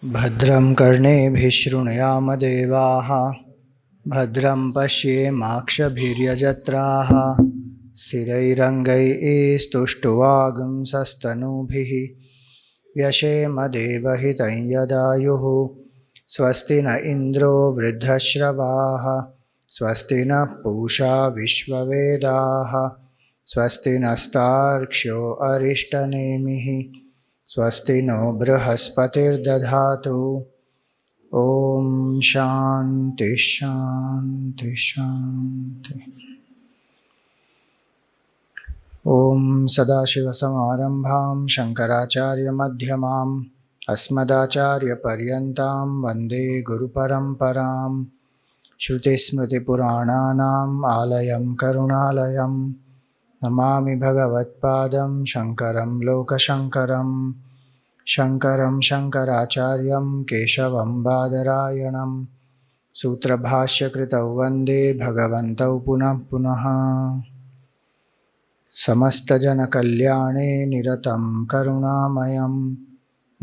भद्रं कर्णेभिः शृणुयाम देवाः भद्रं पश्येमाक्षभिर्यजत्राः स्थिरैरङ्गैस्तुष्टुवागुंसस्तनूभिः व्यशेम देवहितं यदायुः स्वस्ति न इन्द्रो वृद्धश्रवाः स्वस्ति नः पूषा विश्ववेदाः स्वस्ति नस्तार्क्ष्यो अरिष्टनेमिः स्वस्ति नो बृहस्पतिर्दधातु। ओम शांति शांति शांति। ओम सदाशिवसमारंभां शंकराचार्यमध्यमाम् अस्मदाचार्यपर्यन्तां वन्दे गुरुपरम्परां। श्रुतिस्मृतिपुराणानाम् आलयं करुणालयं नमामि भगवत्पादं शङ्करं लोकशङ्करं। शङ्करं शङ्कराचार्यं केशवं बादरायणं सूत्रभाष्यकृतौ वन्दे भगवन्तौ पुनः पुनः। समस्तजनकल्याणे निरतं करुणामयं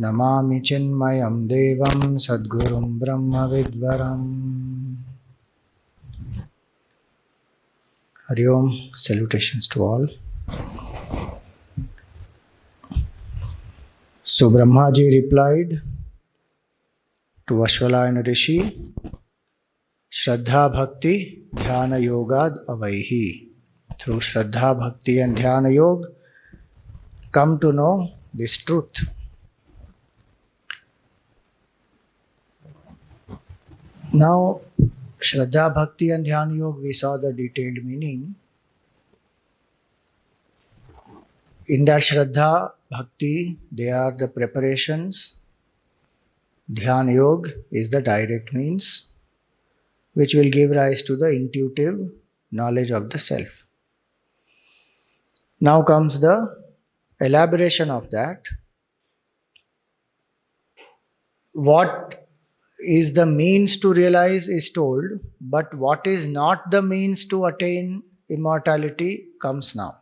नमामि चिन्मयं देवं सद्गुरुं ब्रह्मविद्वरम्। हरि ओम, salutations to all. So Brahma ji replied to Ashwalayana Rishi, Shraddha Bhakti Dhyana Yogad Avaihi. Through Shraddha Bhakti and Dhyana Yoga, come to know this truth. Now, Shraddha Bhakti and Dhyana Yoga, we saw the detailed meaning. In that Shraddha Bhakti, they are the preparations. Dhyana Yoga is the direct means which will give rise to the intuitive knowledge of the self. Now comes the elaboration of that. What is the means to realize is told, but what is not the means to attain immortality comes now.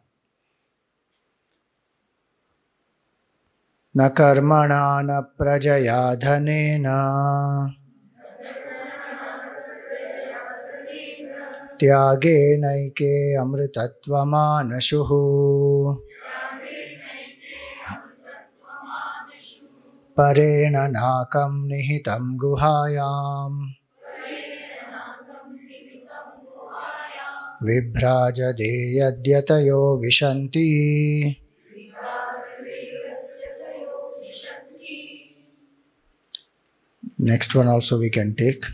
Na karmana na prajaya dhanena tyage naike amritatvamanshuhu parena nakam nihitam guhayam vibhrajade yadyatayo vishanti. Next one also we can take.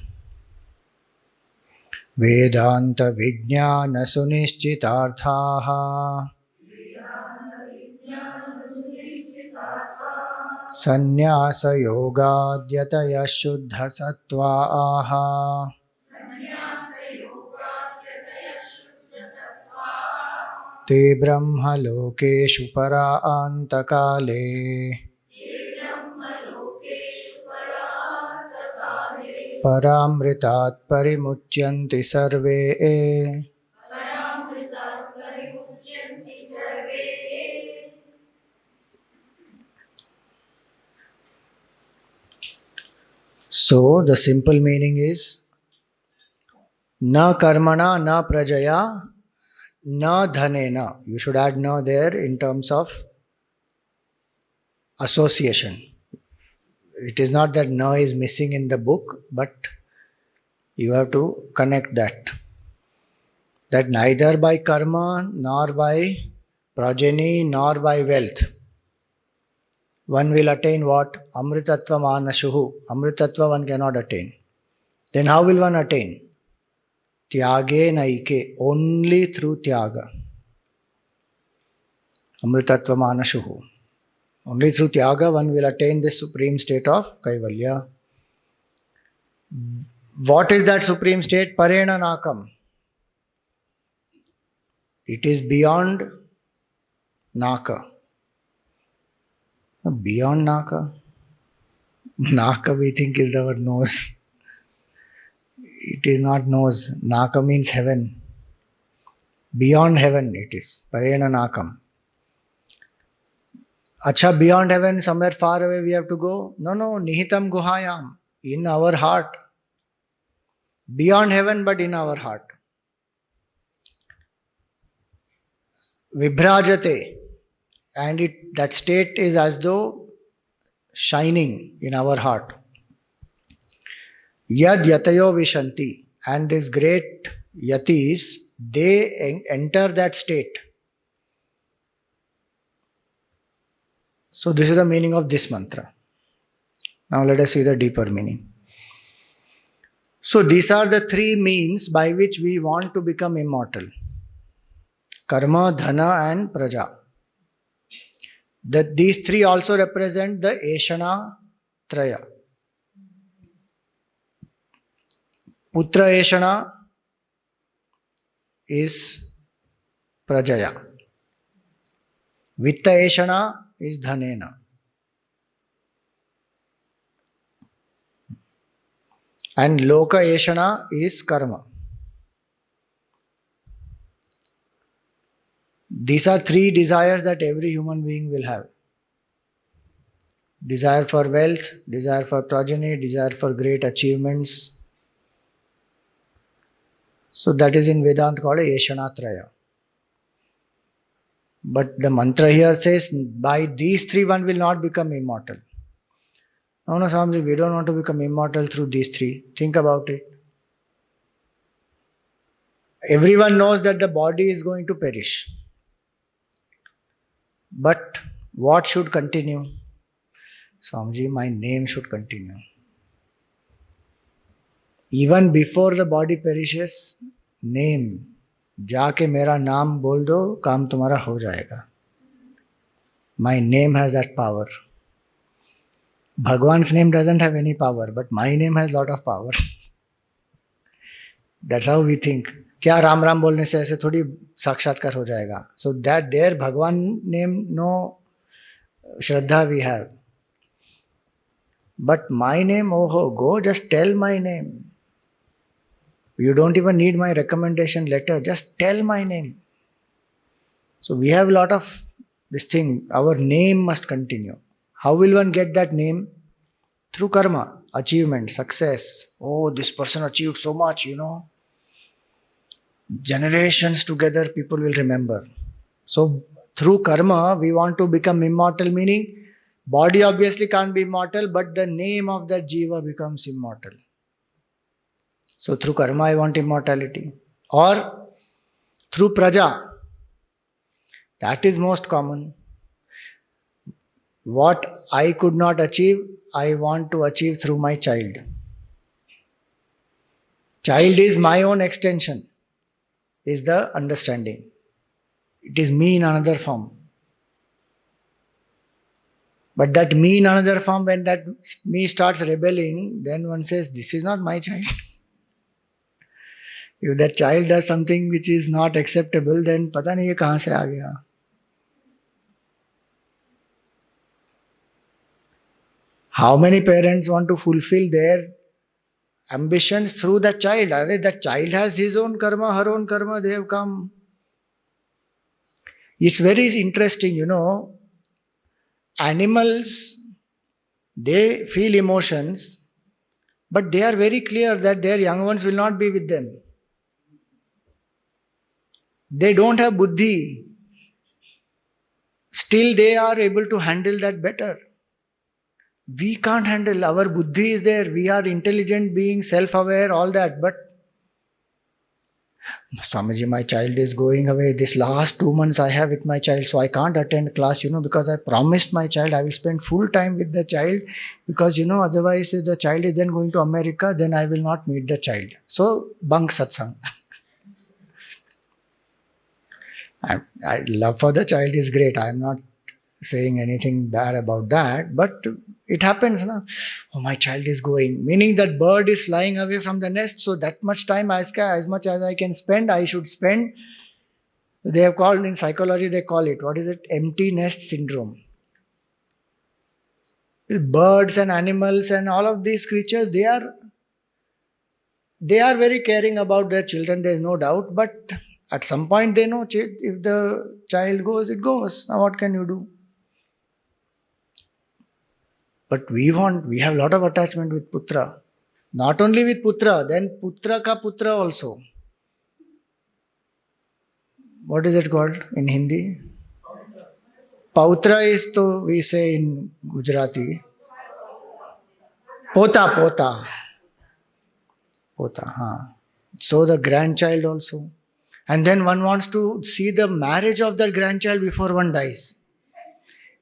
Vedanta vijnana sunishchitarthaha sannyasa yogadyataya shuddha sattvaaha te brahma lokeshu para antakale paramritat parimucyanti sarve. So the simple meaning is na karmana na prajaya na dhanena. You should add na there in terms of association. It is not that na is missing in the book, but you have to connect that. That neither by karma, nor by progeny, nor by wealth, one will attain what? Amritatva manashuhu. Amritatva one cannot attain. Then how will one attain? Tyage naike. Only through tyaga. Amritatva manashuhu. Only through tyaga one will attain the supreme state of Kaivalya. What is that supreme state? Parena nakam. It is beyond naka. Beyond naka? Naka we think is our nose. It is not nose. Naka means heaven. Beyond heaven it is. Parena nakam. Acha, beyond heaven, somewhere far away we have to go. No, no, nihitam guhayam, in our heart. Beyond heaven, but in our heart. Vibhrajate, and that state is as though shining in our heart. Yad yatayo vishanti, and these great yatis, they enter that state. So this is the meaning of this mantra. Now let us see the deeper meaning. So these are the three means by which we want to become immortal. Karma, dhana and praja. These three also represent the Eshana Traya. Putra Eshana is Prajaya. Vitta Eshana is Dhanena. And Loka Eshana is Karma. These are three desires that every human being will have. Desire for wealth, desire for progeny, desire for great achievements. So that is in Vedanta called Eshana Traya. But the mantra here says, by these three one will not become immortal. No, Swamiji, we don't want to become immortal through these three. Think about it. Everyone knows that the body is going to perish. But what should continue? Swamiji, my name should continue. Even before the body perishes, name. जाके मेरा नाम बोल दो, काम तुम्हारा हो जाएगा. My name has that power. Bhagwan's name doesn't have any power, but my name has lot of power. That's how we think. क्या राम राम बोलने से ऐसे थोड़ी साक्षात्कार हो जाएगा. So that there Bhagwan name no Shraddha we have. But my name, oh go just tell my name. You don't even need my recommendation letter, just tell my name. So we have a lot of this thing, our name must continue. How will one get that name? Through karma, achievement, success. Oh, this person achieved so much, Generations together people will remember. So through karma, we want to become immortal, meaning body obviously can't be immortal, but the name of that jiva becomes immortal. So through karma, I want immortality. Or through praja. That is most common. What I could not achieve, I want to achieve through my child. Child is my own extension, is the understanding. It is me in another form. But that me in another form, when that me starts rebelling, then one says, this is not my child. If that child does something which is not acceptable, then pata nahi ye kahan se aa gaya. How many parents want to fulfill their ambitions through that child? That child has his own karma, her own karma, they have come. It's very interesting, Animals, they feel emotions, but they are very clear that their young ones will not be with them. They don't have buddhi. Still they are able to handle that better. We can't handle. Our buddhi is there. We are intelligent beings, self-aware, all that. But Swamiji, my child is going away. This last 2 months I have with my child, so I can't attend class, because I promised my child I will spend full time with the child, because, otherwise the child is then going to America, then I will not meet the child. So, bunk satsang. I love for the child is great. I am not saying anything bad about that, but it happens. Oh, my child is going. Meaning that bird is flying away from the nest, so that much time as much as I can spend, I should spend. They have called, in psychology, they call it, what is it? Empty nest syndrome. Birds and animals and all of these creatures, they are very caring about their children, there is no doubt, but at some point they know if the child goes, it goes. Now what can you do? But we have a lot of attachment with putra. Not only with putra, then putra ka putra also. What is it called in Hindi? Pautra is to we say in Gujarati. Pota. So the grandchild also. And then one wants to see the marriage of that grandchild before one dies.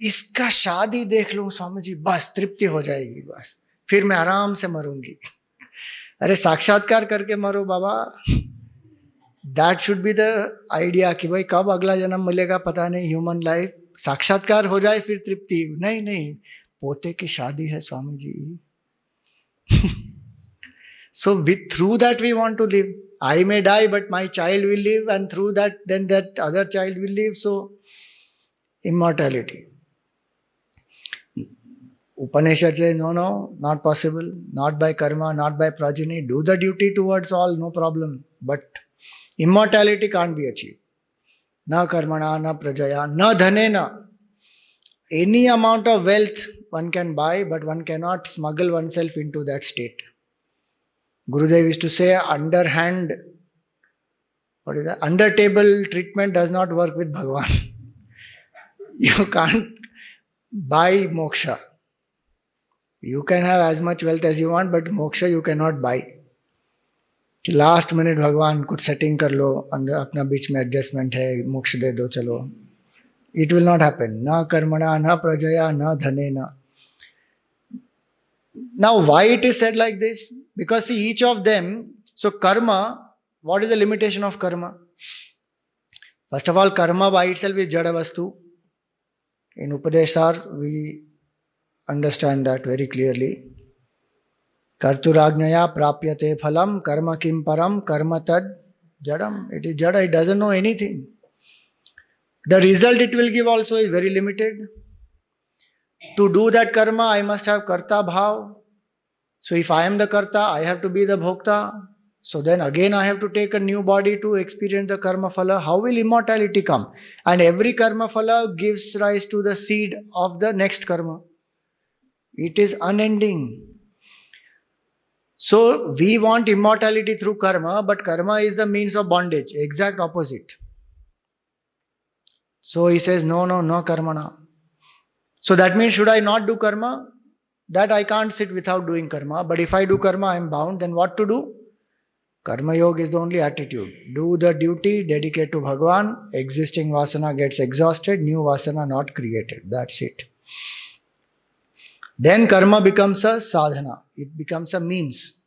इसका शादी देख लूं स्वामी जी, बस तृप्ति हो जाएगी, बस फिर मैं आराम से मरूंगी. अरे साक्षात्कार करके मरो बाबा. That should be the idea कि भाई कब अगला जन्म मिलेगा पता नहीं, ह्यूमन लाइफ साक्षात्कार हो जाए फिर तृप्ति. नहीं, पोते की शादी है Swami ji. So through that we want to live. I may die, but my child will live, and through that, then that other child will live. So, immortality. Upanishad says, no, not possible. Not by karma, not by progeny. Do the duty towards all, no problem. But immortality can't be achieved. Na karmana, na prajaya, na dhanena. Any amount of wealth one can buy, but one cannot smuggle oneself into that state. Gurudev used to say, under table treatment does not work with Bhagavan. You can't buy moksha. You can have as much wealth as you want, but moksha you cannot buy. Last minute Bhagavan कुछ setting कर लो, अंदर अपना बीच में adjustment है, मोक्ष दे दो चलो. It will not happen. Na karmana, na prajaya, na dhanena. Now, why it is said like this? Because see, each of them, so karma, what is the limitation of karma? First of all, karma by itself is jada vastu. In Upadeshar, we understand that very clearly. Karturajnaya prapyate phalam, karma kim param, karma tad jadam. It is jada, it doesn't know anything. The result it will give also is very limited. To do that karma, I must have karta bhav. So if I am the karta, I have to be the bhokta. So then again I have to take a new body to experience the karma phala. How will immortality come? And every karma phala gives rise to the seed of the next karma. It is unending. So we want immortality through karma, but karma is the means of bondage. Exact opposite. So he says, no karmana. So that means, should I not do karma? That I can't sit without doing karma. But if I do karma, I am bound. Then what to do? Karma yoga is the only attitude. Do the duty, dedicate to Bhagavan. Existing vasana gets exhausted, new vasana not created. That's it. Then karma becomes a sadhana. It becomes a means.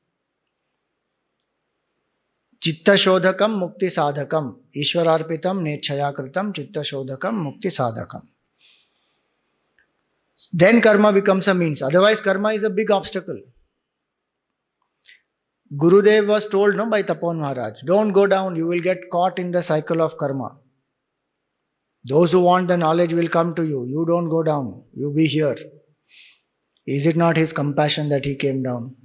Chitta shodhakam mukti sadhakam. Ishwararpitam nechaya kritam chitta shodhakam mukti sadhakam. Then karma becomes a means. Otherwise, karma is a big obstacle. Gurudev was told by Tapon Maharaj, don't go down, you will get caught in the cycle of karma. Those who want the knowledge will come to you. You don't go down, you be here. Is it not his compassion that he came down?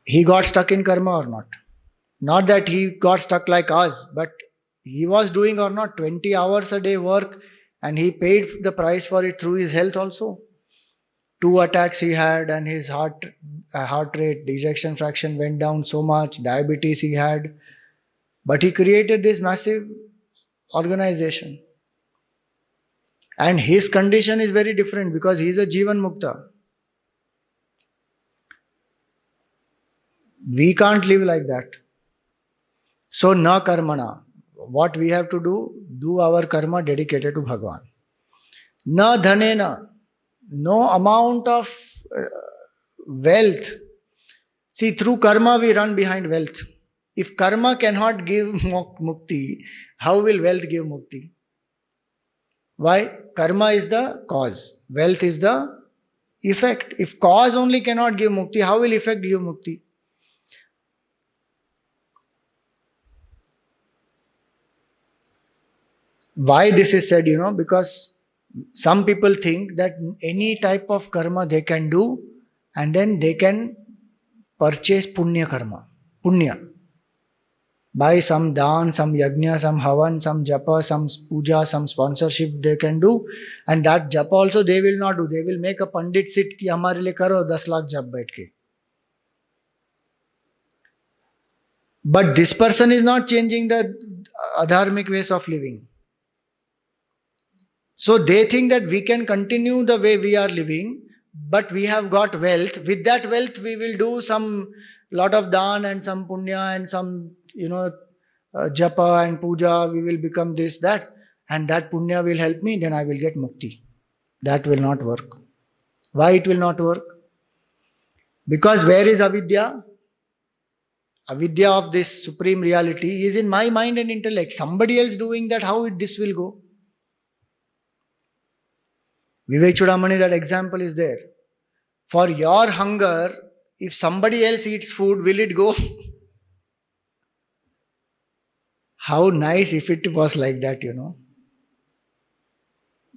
He got stuck in karma or not? Not that he got stuck like us, but he was doing or not 20 hours a day work, and he paid the price for it through his health also. 2 attacks he had, and his heart rate, ejection fraction went down so much, diabetes he had. But he created this massive organization. And his condition is very different because he is a Jivan Mukta. We can't live like that. So, na karmana. What we have to do our karma dedicated to Bhagavan. Na dhanena. No amount of wealth. See, through karma we run behind wealth. If karma cannot give mukti, how will wealth give mukti? Why? Karma is the cause. Wealth is the effect. If cause only cannot give mukti, how will effect give mukti? Why this is said, because some people think that any type of karma they can do and then they can purchase punya karma. Punya. By some dhan, some yajna, some havan, some japa, some puja, some sponsorship they can do. And that japa also they will not do. They will make a pandit sit ki hamare liye karo 10 lakh jap baith ke. But this person is not changing the adharmic ways of living. So they think that we can continue the way we are living, but we have got wealth. With that wealth, we will do some lot of dhan and some punya and some, japa and puja. We will become this, that, and that punya will help me. Then I will get mukti. That will not work. Why it will not work? Because where is avidya? Avidya of this supreme reality is in my mind and intellect. Somebody else doing that, how this will go? Vivek Chudamani, that example is there. For your hunger, if somebody else eats food, will it go? How nice if it was like that,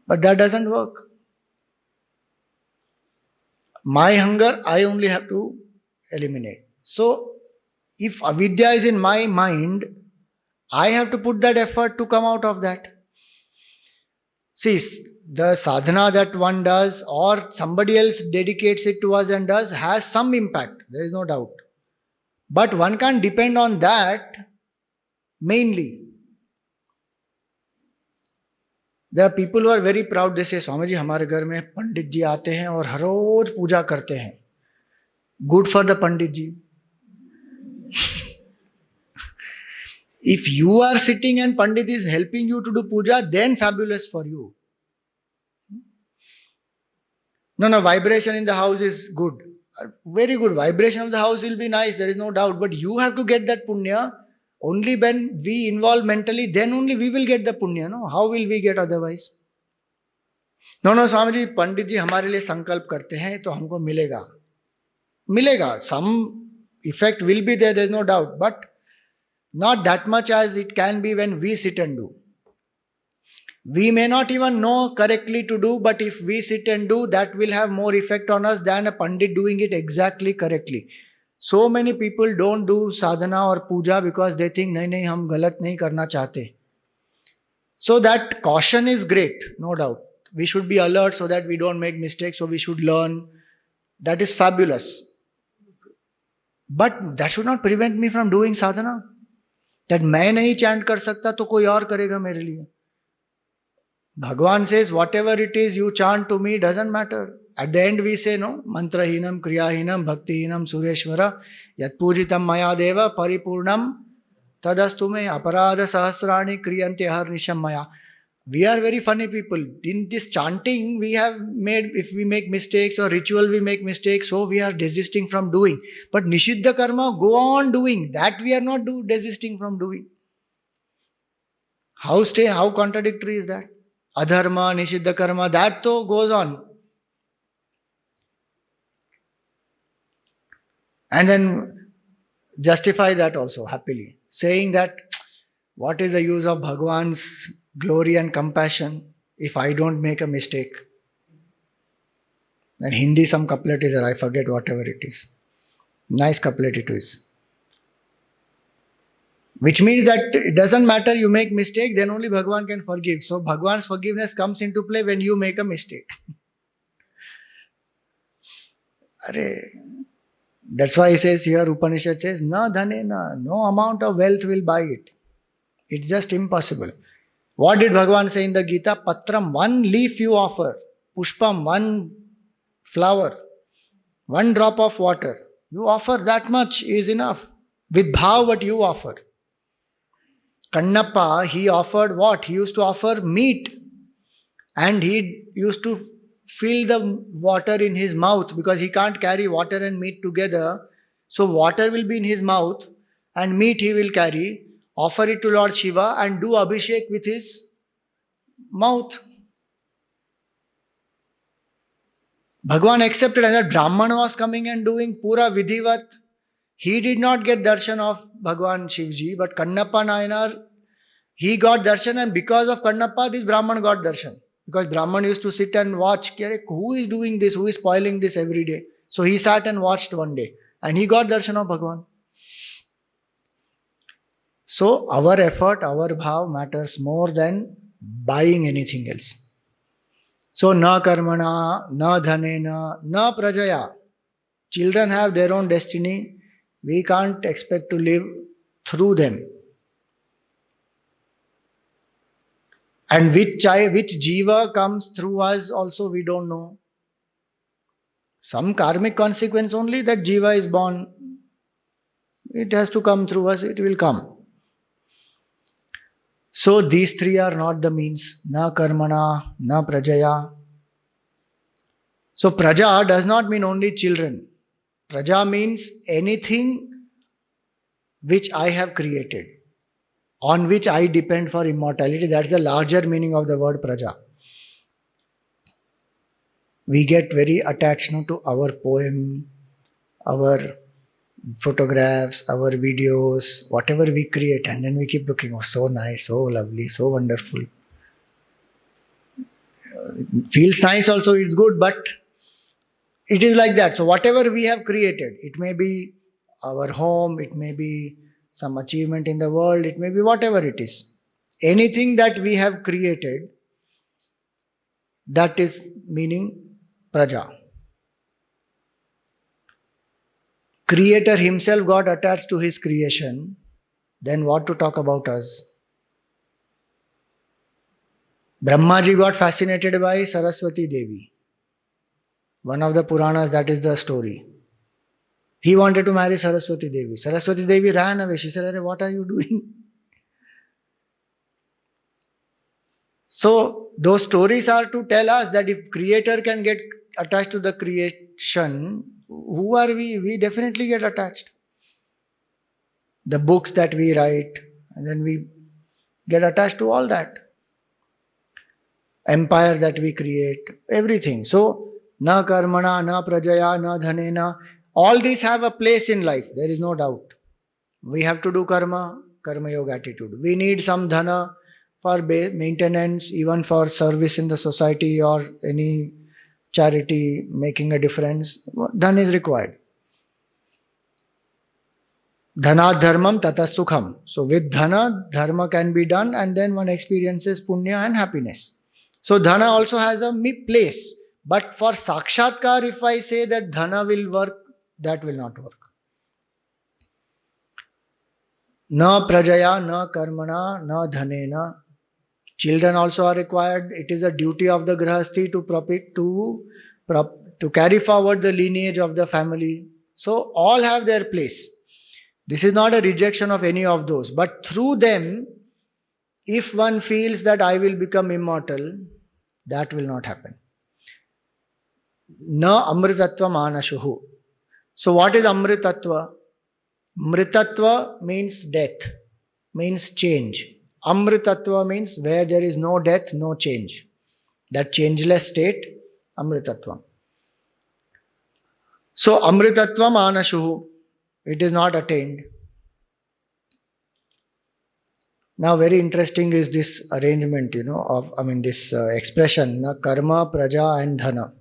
But that doesn't work. My hunger, I only have to eliminate. So, if avidya is in my mind, I have to put that effort to come out of that. See, the sadhana that one does or somebody else dedicates it to us and does has some impact. There is no doubt. But one can't depend on that mainly. There are people who are very proud. They say, Swamiji, हमारे घर में पंडित जी आते हैं और हर रोज पूजा करते हैं. Good for the Pandit ji. If you are sitting and Pandit is helping you to do puja, then fabulous for you. No, vibration in the house is good. Very good. Vibration of the house will be nice, there is no doubt. But you have to get that punya. Only when we involve mentally, then only we will get the punya. No? How will we get otherwise? No, Swamiji, Pandit ji हमारे लिए संकल्प करते हैं तो हमको मिलेगा. मिलेगा. Some effect will be there is no doubt. But not that much as it can be when we sit and do. We may not even know correctly to do, but if we sit and do, that will have more effect on us than a pandit doing it exactly correctly. So many people don't do sadhana or puja because they think, nahi, hum galat nahi karna chahte. So that caution is great, no doubt. We should be alert so that we don't make mistakes, so we should learn. That is fabulous. But that should not prevent me from doing sadhana. That मैं नहीं chant कर सकता तो कोई और करेगा मेरे लिए. Bhagavan says, whatever it is you chant to me doesn't matter. At the end we say, no, mantrahinam, kriyahinam, bhaktihinam, sureshwara, yat pujitam maya deva, paripurnam, tadastume, aparada sahasrani, kriyante harnisham maya. We are very funny people. In this chanting, we have made, if we make mistakes or ritual, we make mistakes, so we are desisting from doing. But nishiddha karma, go on doing. That we are not desisting from doing. How contradictory is that? Adharma, nishiddha karma, that though goes on. And then justify that also happily. Saying that, what is the use of Bhagavan's glory and compassion if I don't make a mistake? In Hindi some couplet is there, I forget whatever it is. Nice couplet it is. Which means that it doesn't matter you make mistake, then only Bhagavan can forgive. So Bhagavan's forgiveness comes into play when you make a mistake. That's why he says here, Upanishad says, na dhanena, no amount of wealth will buy it. It's just impossible. What did Bhagavan say in the Gita? Patram, one leaf you offer. Pushpam, one flower. One drop of water. You offer that much is enough. With bhav what you offer. Kannappa, he offered what? He used to offer meat. And he used to fill the water in his mouth because he can't carry water and meat together. So water will be in his mouth and meat he will carry. Offer it to Lord Shiva and do abhishek with his mouth. Bhagavan accepted, and the Brahman was coming and doing pura vidhivat. He did not get darshan of Bhagavan Shivji, but Kannappa Nayanar, he got darshan, and because of Kannappa, this Brahman got darshan. Because Brahman used to sit and watch, who is doing this, who is spoiling this every day? So he sat and watched one day, and he got darshan of Bhagavan. So our effort, our bhav matters more than buying anything else. So na karmana, na dhanena, na prajaya. Children have their own destiny. We can't expect to live through them. And which jiva comes through us also we don't know. Some karmic consequence only that jiva is born. It has to come through us, it will come. So these three are not the means. Na karmana, na prajaya. So praja does not mean only children. Praja means anything which I have created, on which I depend for immortality. That's the larger meaning of the word praja. We get very attached now to our poem, our photographs, our videos, whatever we create, and then we keep looking, oh, so nice, so lovely, so wonderful. Feels nice also, it's good, but it is like that. So whatever we have created, it may be our home, it may be some achievement in the world, it may be whatever it is. Anything that we have created, that is meaning praja. Creator himself got attached to his creation, then what to talk about us? Brahmaji got fascinated by Saraswati Devi. One of the Puranas, that is the story. He wanted to marry Saraswati Devi. Saraswati Devi ran away. She said, what are you doing? So, those stories are to tell us that if Creator can get attached to the creation, who are we? We definitely get attached. The books that we write, and then we get attached to all that. Empire that we create, everything. So, na karmana, na prajaya, na dhanena, all these have a place in life, there is no doubt. We have to do karma, karma yoga attitude. We need some dhana for maintenance, even for service in the society or any charity making a difference. Dhana is required. Dhana dharmam tata sukham. So with dhana, dharma can be done, and then one experiences punya and happiness. So dhana also has a place. But for sakshatkar, if I say that dhana will work, that will not work. Na prajaya, na karmana, na dhanena. Children also are required. It is a duty of the grahasthi to carry forward the lineage of the family. So all have their place. This is not a rejection of any of those. But through them, if one feels that I will become immortal, that will not happen. Na amritatva manashuhu. So what is amritatva? Mritatva means death, means change. Amritatva means where there is no death, no change. That changeless state, amritatva. So amritatva manashuhu, it is not attained. Now very interesting is this arrangement, this expression, karma, praja and dhana.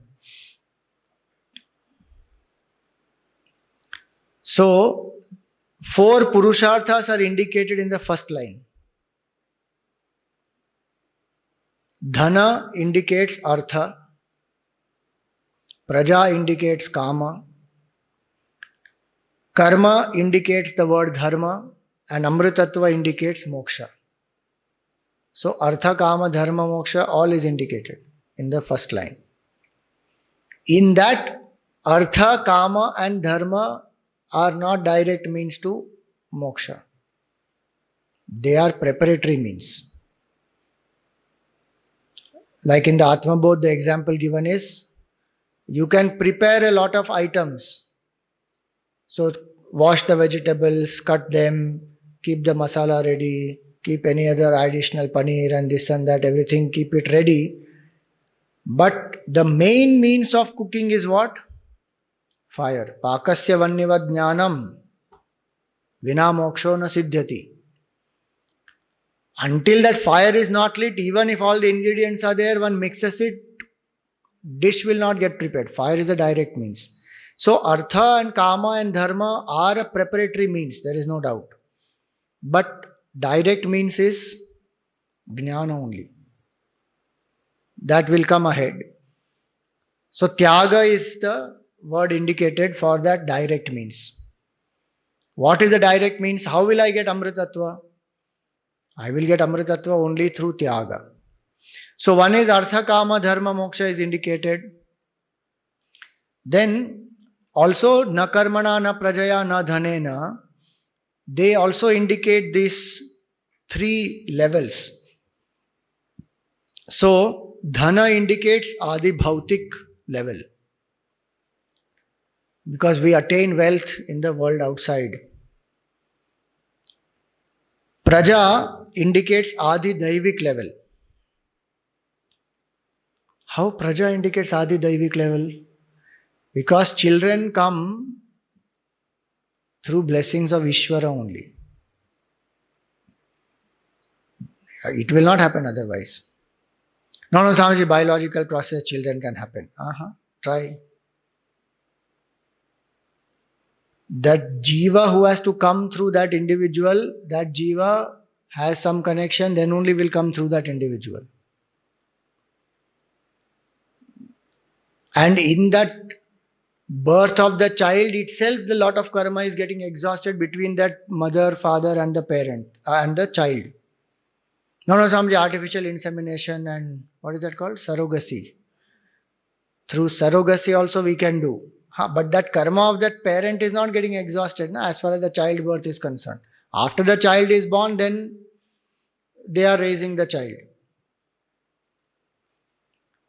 So, 4 purusharthas are indicated in the first line. Dhana indicates artha, praja indicates kama, karma indicates the word dharma, and amritatva indicates moksha. So, artha, kama, dharma, moksha, all is indicated in the first line. In that, artha, kama and dharma are not direct means to moksha. They are preparatory means. Like in the Atma Bodh, the example given is, you can prepare a lot of items. So, wash the vegetables, cut them, keep the masala ready, keep any other additional paneer and this and that, everything, keep it ready. But the main means of cooking is what? Fire. Pakasya vanniva jnanam vina moksho na siddhyati. Until that fire is not lit, even if all the ingredients are there, one mixes it, dish will not get prepared. Fire is a direct means. So artha and kama and dharma are a preparatory means, there is no doubt. But Direct means is jnana only. That will come ahead. So tyaga is the word indicated for that direct means. What is the direct means? How will I get Amritattva? I will get Amritattva only through tyaga. So one is artha, kama, dharma, moksha is indicated. Then also na karmana, na prajaya, na dhanena, they also indicate these three levels. So dhana indicates adi bhautik level, because we attain wealth in the world outside. Praja indicates adi daivik level. How praja indicates adi daivik level? Because children come through blessings of Ishvara only. It will not happen otherwise. No, Swamiji, biological process, children can happen. Try. That jiva who has to come through that individual, that jiva has some connection, then only will come through that individual. And in that birth of the child itself, the lot of karma is getting exhausted between that mother, father and the parent and the child. No, Swamiji, artificial insemination and what is that called? Surrogacy. Through surrogacy also we can do. But that karma of that parent is not getting exhausted as far as the childbirth is concerned. After the child is born, then they are raising the child.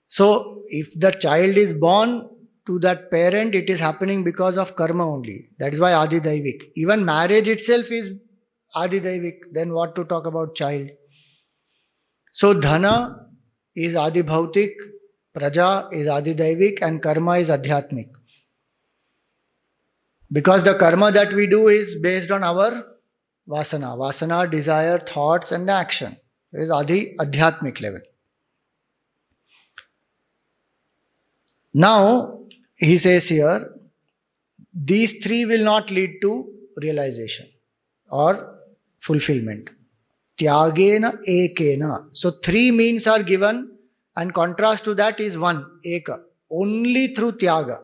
So if the child is born to that parent, it is happening because of karma only. That is why Adi Daivik. Even marriage itself is Adi Daivik. Then what to talk about child? So dhana is Adi Bhautik, praja is Adi Daivik, and karma is Adhyatmik. Because the karma that we do is based on our vasana. Vasana, desire, thoughts and the action. It is Adi Adhyatmik level. Now, he says here, these three will not lead to realization or fulfillment. Tyagena ekena. So three means are given, and contrast to that is one, eka. Only through tyaga.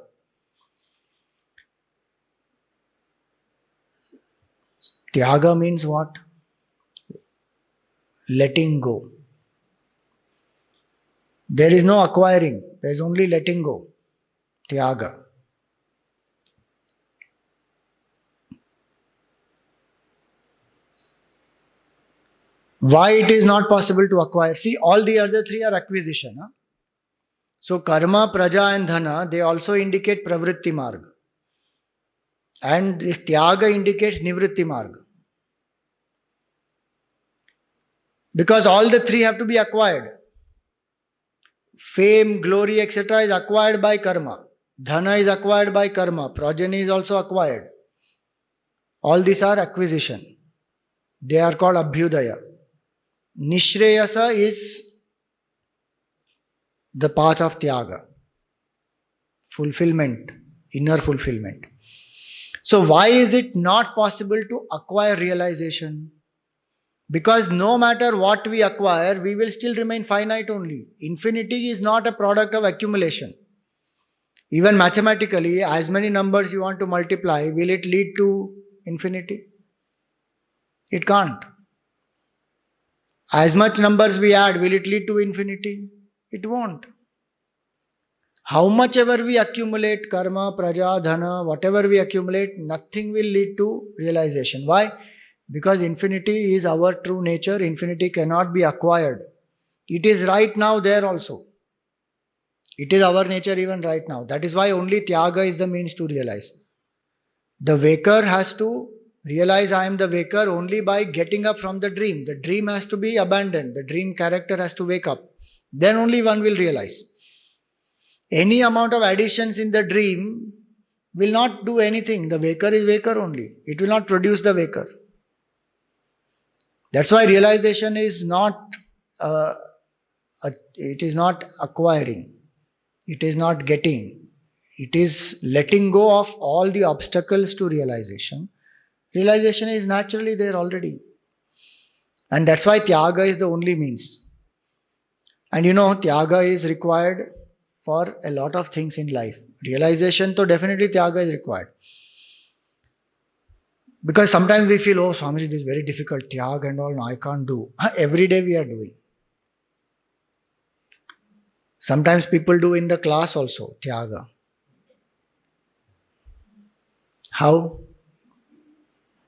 Tyaga means what? Letting go. There is no acquiring, there is only letting go. Tyaga. Why it is not possible to acquire? See, all the other three are acquisition. So karma, praja and dhana, they also indicate pravritti marga. And this tyaga indicates nivritti marga. Because all the three have to be acquired. Fame, glory, etc. is acquired by karma. Dhana is acquired by karma. Progeny is also acquired. All these are acquisition. They are called abhyudaya. Nishreyasa is the path of tyaga. Fulfillment, inner fulfillment. So why is it not possible to acquire realization? Because no matter what we acquire, we will still remain finite only. Infinity is not a product of accumulation. Even mathematically, as many numbers you want to multiply, will it lead to infinity? It can't. As much numbers we add, will it lead to infinity? It won't. How much ever we accumulate, karma, praja, dhana, whatever we accumulate, nothing will lead to realization. Why? Because infinity is our true nature. Infinity cannot be acquired. It is right now there also. It is our nature even right now. That is why only tyaga is the means to realize. The waker has to realize I am the waker only by getting up from the dream. The dream has to be abandoned. The dream character has to wake up. Then only one will realize. Any amount of additions in the dream will not do anything. The waker is waker only. It will not produce the waker. That's why realization is not it is not acquiring. It is not getting. It is letting go of all the obstacles to realization. Realization is naturally there already. And that's why Tyaga is the only means. And Tyaga is required for a lot of things in life. Realization, so definitely Tyaga is required. Because sometimes we feel, oh Swamiji, this is very difficult, Tyaga and all, no, I can't do. Every day we are doing. Sometimes people do in the class also, Tyaga. How?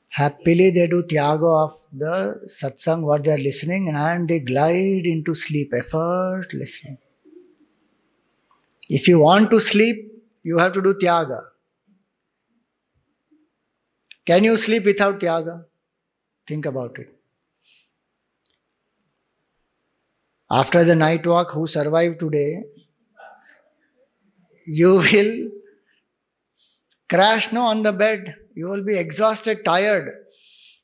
Happily they do Tyaga of the satsang, what they are listening, and they glide into sleep effortlessly. If you want to sleep, you have to do Tyaga. Can you sleep without Tyaga? Think about it. After the night walk, who survived today, you will crash on the bed. You will be exhausted, tired.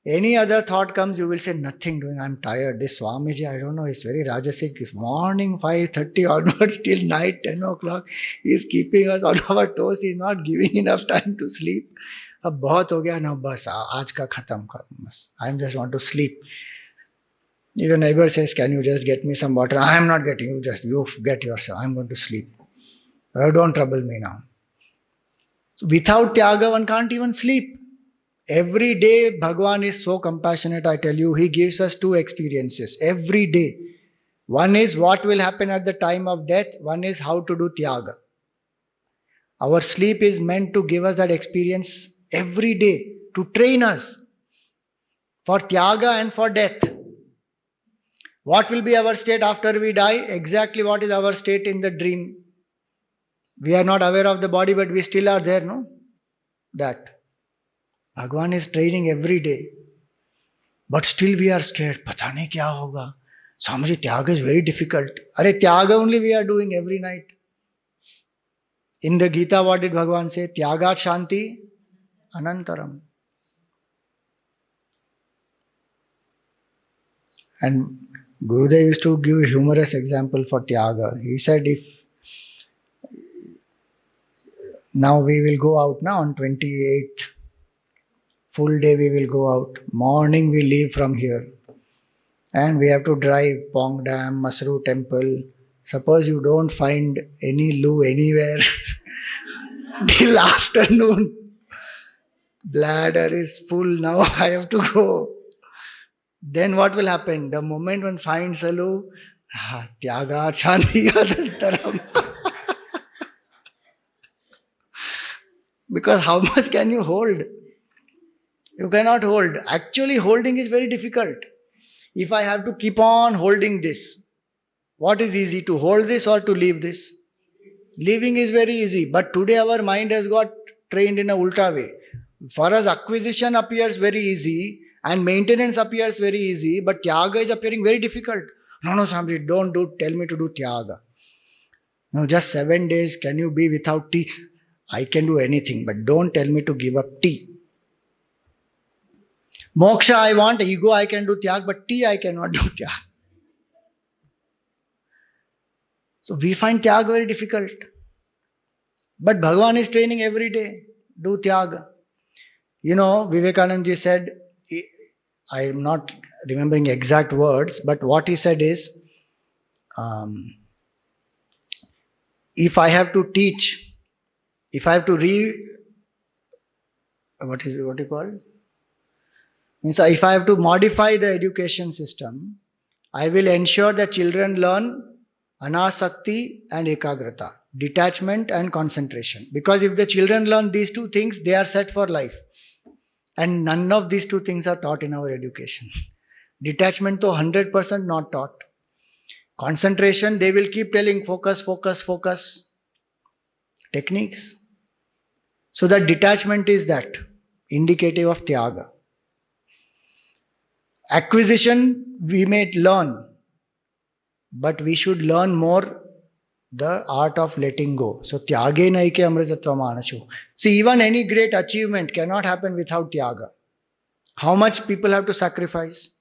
Any other thought comes, you will say, nothing doing, I'm tired. This Swamiji, I don't know, he's very Rajasic. It's morning 5:30 onwards till night 10 o'clock. He's keeping us on our toes. He's not giving enough time to sleep. अब बहुत हो गया ना, बस आज का खत्म कर, बस I just want to sleep. If your neighbor says, can you just get me some water? I am not getting, you get yourself. I'm going to sleep. Don't trouble me now. So without Tyaga, one can't even sleep. Every day, Bhagwan is so compassionate, I tell you, he gives us two experiences. Every day. One is what will happen at the time of death. One is how to do Tyaga. Our sleep is meant to give us that experience every day, to train us for Tyaga and for death. What will be our state after we die? Exactly what is our state in the dream. We are not aware of the body, but we still are there, no? That. Bhagwan is training every day. But still we are scared. Pata nahi kya hoga. Swamiji, Tyaga is very difficult. Arey, Tyaga only we are doing every night. In the Gita, what did Bhagwan say? Tyagat Shanti Anantaram. And Gurudev used to give a humorous example for Tyaga. He said, if now we will go out now on 28th, full day we will go out. Morning we leave from here. And we have to drive Pong Dam, Masru Temple. Suppose you don't find any loo anywhere till afternoon. Bladder is full now, I have to go. Then what will happen? The moment one finds a loo, Tyaga Shanti Anantaram. Because how much can you hold? You cannot hold. Actually, holding is very difficult. If I have to keep on holding this, what is easy, to hold this or to leave this? Leaving is very easy. But today our mind has got trained in a ulta way. For us, acquisition appears very easy and maintenance appears very easy, but Tyaga is appearing very difficult. No, Swamiji, don't tell me to do Tyaga. No, just 7 days, can you be without tea? I can do anything, but don't tell me to give up tea. Moksha I want, ego I can do Tyaga, but tea I cannot do Tyaga. So we find Tyaga very difficult. But Bhagwan is training every day. Do Tyaga. Vivekananda ji said, I am not remembering exact words, but what he said is, if I have to teach, if I have to what do you call? Means if I have to modify the education system, I will ensure that children learn anasakti and ekagrata, detachment and concentration. Because if the children learn these two things, they are set for life. And none of these two things are taught in our education. Detachment to 100% not taught. Concentration, they will keep telling focus, focus, focus. Techniques. So that detachment is that, indicative of Tyaga. Acquisition, we may learn, but we should learn more the art of letting go. So, Tyage naike amritatva manachu. See, even any great achievement cannot happen without Tyaga. How much people have to sacrifice?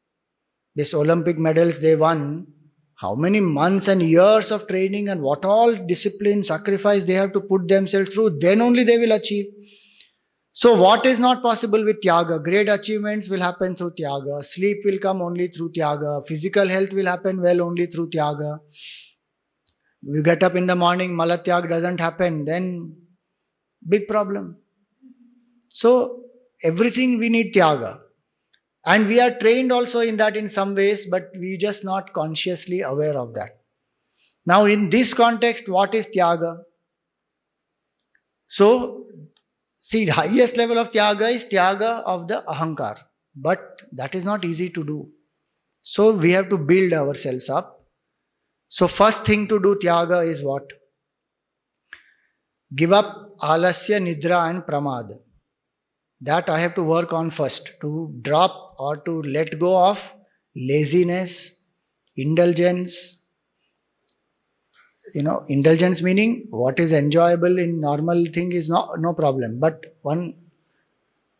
These Olympic medals they won, how many months and years of training and what all discipline, sacrifice they have to put themselves through, then only they will achieve. So what is not possible with Tyaga? Great achievements will happen through Tyaga. Sleep will come only through Tyaga. Physical health will happen well only through Tyaga. You get up in the morning, Malatyag doesn't happen, then big problem. So everything we need Tyaga. And we are trained also in that in some ways, but we just not consciously aware of that. Now in this context, what is Tyaga? So, see, the highest level of Tyaga is Tyaga of the Ahankar. But that is not easy to do. So we have to build ourselves up. So first thing to do Tyaga is what? Give up alasya, nidra and pramad. That I have to work on first. To drop or to let go of laziness, indulgence. Indulgence meaning what is enjoyable in normal thing is no problem. But one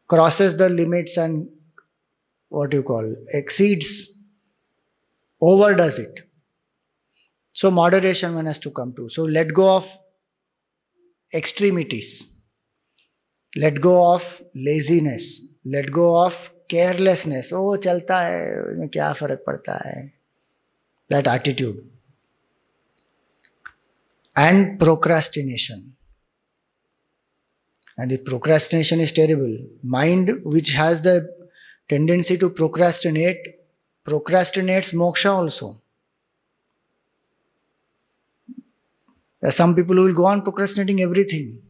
crosses the limits and exceeds, overdoes it. So moderation one has to come to. So let go of extremities. Let go of laziness. Let go of carelessness. Oh, chalta hai, mein kya farak padta hai. That attitude. And procrastination. And the procrastination is terrible. Mind which has the tendency to procrastinates moksha also. There are some people who will go on procrastinating everything.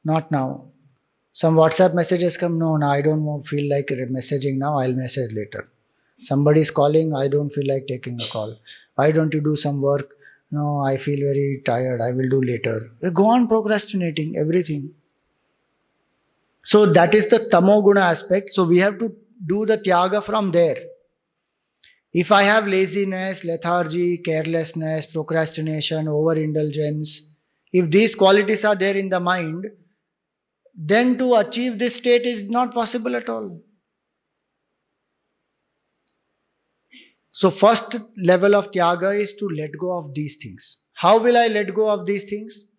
Not now. Some WhatsApp messages come, no, I don't feel like messaging now, I'll message later. Somebody is calling, I don't feel like taking a call. Why don't you do some work? No, I feel very tired, I will do later. They go on procrastinating everything. So that is the tamoguna aspect. So we have to do the Tyaga from there. If I have laziness, lethargy, carelessness, procrastination, overindulgence, if these qualities are there in the mind, then to achieve this state is not possible at all. So first level of Tyaga is to let go of these things. How will I let go of these things?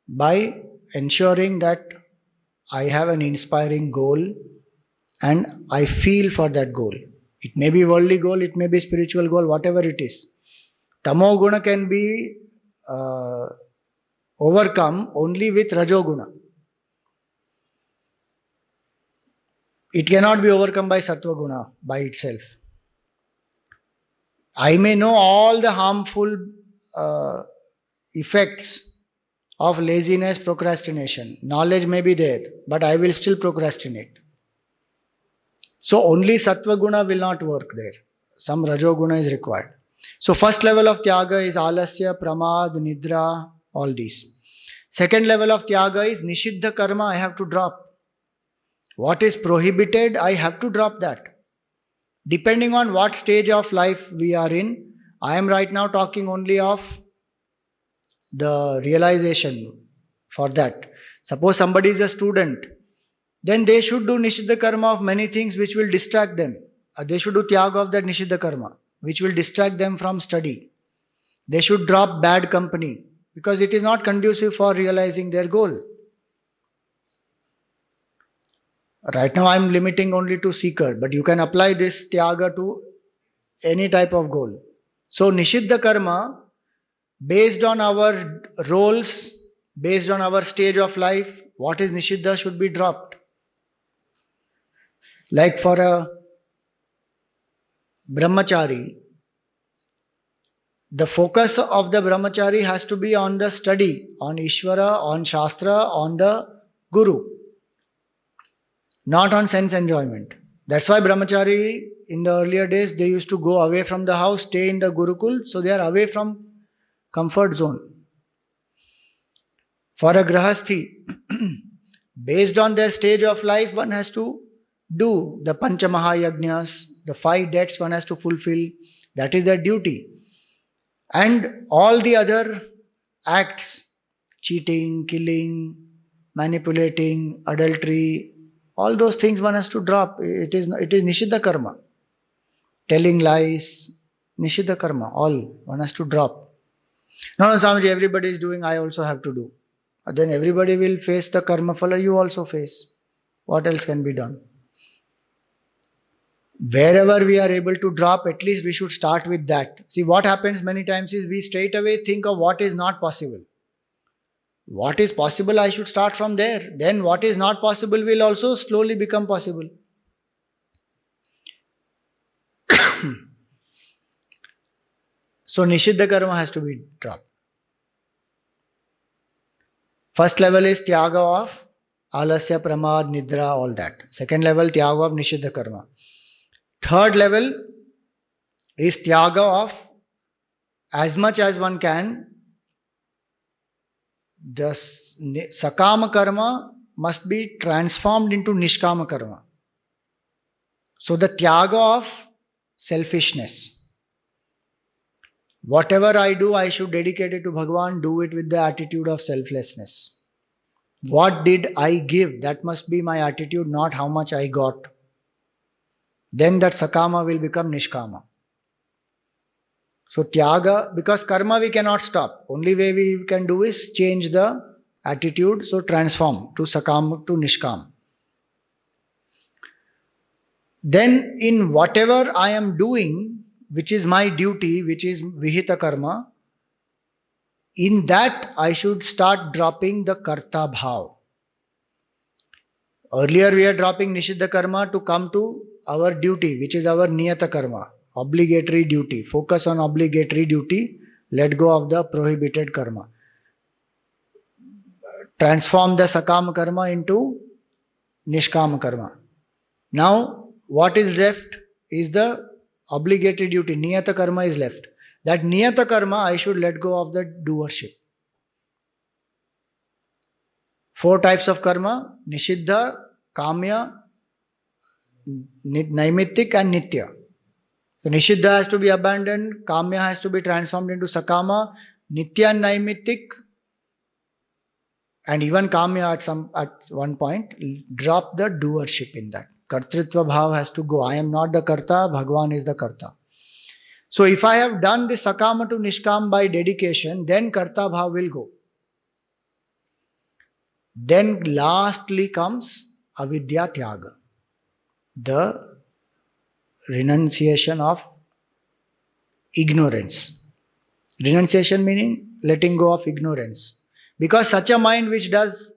By ensuring that I have an inspiring goal and I feel for that goal. It may be worldly goal, it may be spiritual goal, whatever it is. Tamoguna can be overcome only with Rajoguna. It cannot be overcome by Sattva Guna by itself. I may know all the harmful effects of laziness, procrastination. Knowledge may be there, but I will still procrastinate. So only Sattva Guna will not work there. Some Rajoguna is required. So first level of Tyaga is Alasya, Pramad, Nidra, all these. Second level of Tyaga is Nishiddha Karma, I have to drop. What is prohibited, I have to drop that. Depending on what stage of life we are in, I am right now talking only of the realization for that. Suppose somebody is a student, then they should do Nishiddha Karma of many things which will distract them. They should do Tyaga of that Nishiddha Karma, which will distract them from study. They should drop bad company, because it is not conducive for realizing their goal. Right now I am limiting only to seeker, but you can apply this Tyaga to any type of goal. So Nishiddha Karma, based on our roles, based on our stage of life, what is Nishiddha should be dropped. Like for a Brahmachari, the focus of the Brahmachari has to be on the study, on Ishvara, on Shastra, on the Guru. Not on sense enjoyment. That's why Brahmachari in the earlier days, they used to go away from the house, stay in the Gurukul, so they are away from comfort zone. For a Grahasthi, based on their stage of life, one has to do the Pancha Mahayagnyas, the 5 debts one has to fulfill. That is their duty. And all the other acts, cheating, killing, manipulating, adultery, all those things one has to drop. It is Nishiddha Karma. Telling lies, Nishiddha Karma, all one has to drop. No, Swamiji, everybody is doing, I also have to do. then everybody will face the karma phala, you also face. What else can be done? Wherever we are able to drop, at least we should start with that. See, what happens many times is we straight away think of what is not possible. What is possible, I should start from there. Then what is not possible will also slowly become possible. So Nishiddha karma has to be dropped. First level is Tyaga of Alasya, Pramad, Nidra, all that. Second level, Tyaga of Nishiddha karma. Third level is Tyaga of, as much as one can, the Sakama karma must be transformed into Nishkama karma. So the Tyaga of selfishness. Whatever I do, I should dedicate it to Bhagavan, do it with the attitude of selflessness. What did I give? That must be my attitude, not how much I got. Then that Sakama will become Nishkama. So Tyaga, because karma we cannot stop. Only way we can do is change the attitude, so transform to Sakama, to Nishkam. Then in whatever I am doing, which is my duty, which is Vihita karma, in that I should start dropping the Karta bhav. Earlier we are dropping Nishiddha karma to come to our duty, which is our Niyata karma, obligatory duty. Focus on obligatory duty, let go of the prohibited karma. Transform the Sakama karma into Nishkama karma. Now, what is left is the obligatory duty. Niyata karma is left. That Niyata karma, I should let go of the doership. 4 types of karma: Nishiddha, Kamya, Naimittik and Nitya. So Nishiddha has to be abandoned, Kamya has to be transformed into Sakama, Nitya and Naimittik, and even Kamya at one point, drop the doership in that. Kartritva bhav has to go. I am not the Karta, Bhagavan is the Karta. So if I have done the Sakama to Nishkam by dedication, then Karta bhav will go. Then lastly comes Avidya Tyaga, the renunciation of ignorance. Renunciation meaning letting go of ignorance. Because such a mind which does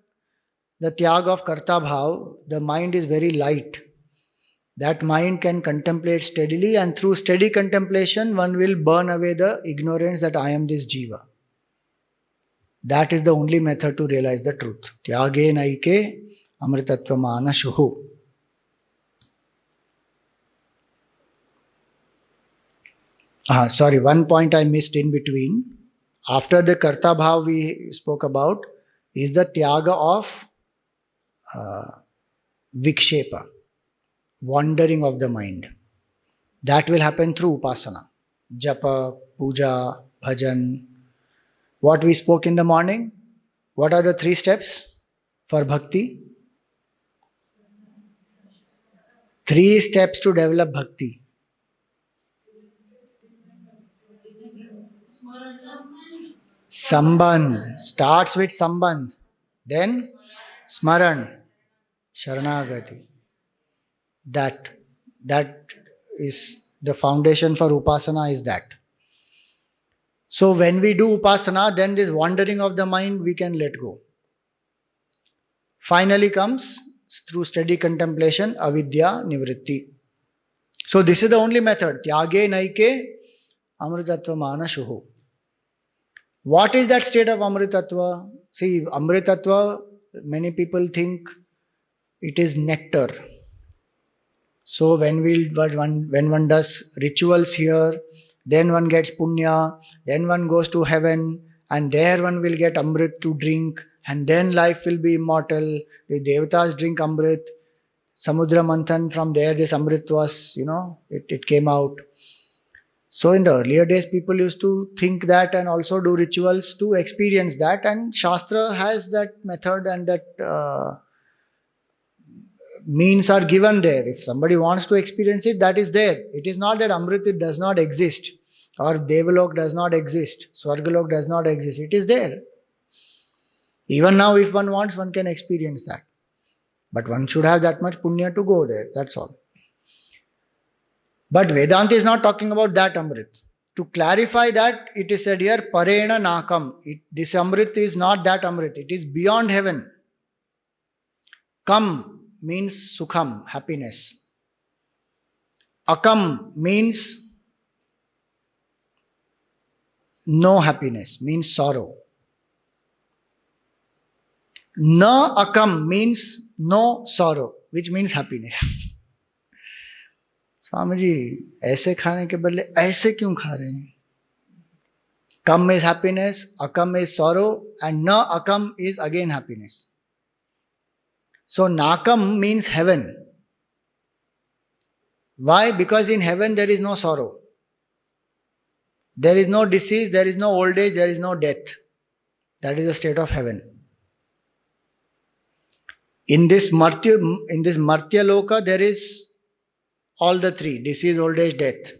the Tyaga of Karta bhav, the mind is very light. That mind can contemplate steadily, and through steady contemplation one will burn away the ignorance that I am this Jiva. That is the only method to realize the truth. Tyage naike amritatva mana shuhu. Sorry, one point I missed in between. After the Karta bhav we spoke about is the Tyaga of Vikshepa, wandering of the mind. That will happen through Upasana, Japa, Puja, Bhajan. What we spoke in the morning, what are the 3 steps for Bhakti? 3 steps to develop Bhakti. Sambandh, starts with Sambandh, then Smaran, Sharanagati. That is the foundation for Upasana, is that. So when we do Upasana, then this wandering of the mind we can let go. Finally comes through steady contemplation, Avidya Nivritti. So this is the only method. Tyage naike amritatva mana shuhu. What is that state of amritatva? See, amritatva, many people think it is nectar. So when one does rituals here, then one gets punya, then one goes to heaven, and there one will get amrit to drink, and then life will be immortal. The devatas drink amrit, Samudra Manthan, from there this amrit was, it came out. So in the earlier days, people used to think that and also do rituals to experience that, and Shastra has that method, and that means are given there. If somebody wants to experience it, that is there. It is not that Amrit does not exist, or Devalok does not exist, Swargalok does not exist. It is there. Even now, if one wants, one can experience that. But one should have that much punya to go there, that's all. But Vedanta is not talking about that Amrit. To clarify that, it is said here, Parena Nakam. This Amrit is not that Amrit, it is beyond heaven. Kam means Sukham, happiness. Akam means no happiness, means sorrow. Na akam means no sorrow, which means happiness. Swami ji ऐसे खाने के बदले ऐसे क्यों खा रहे हैं? Kam is happiness, akam is sorrow, and na akam is again happiness. So nakam means heaven. Why? Because in heaven there is no sorrow. There is no disease, there is no old age, there is no death. That is the state of heaven. In this Martya Loka, there is all the three: disease, old age, death.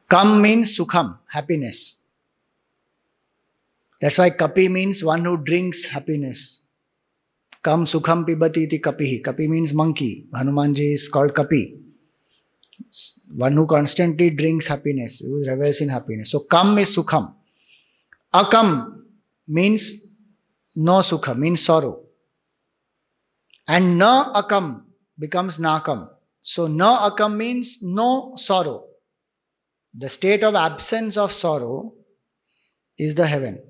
Kam means Sukham, happiness. That's why Kapi means one who drinks happiness. Kam Sukham Pibati iti Kapihi. Kapi means monkey. Hanumanji is called Kapi. One who constantly drinks happiness, who revels in happiness. So Kam is Sukham. Akam means no Sukha, means sorrow. And Na Akam becomes Nakam. So Na Akam means no sorrow. The state of absence of sorrow is the heaven.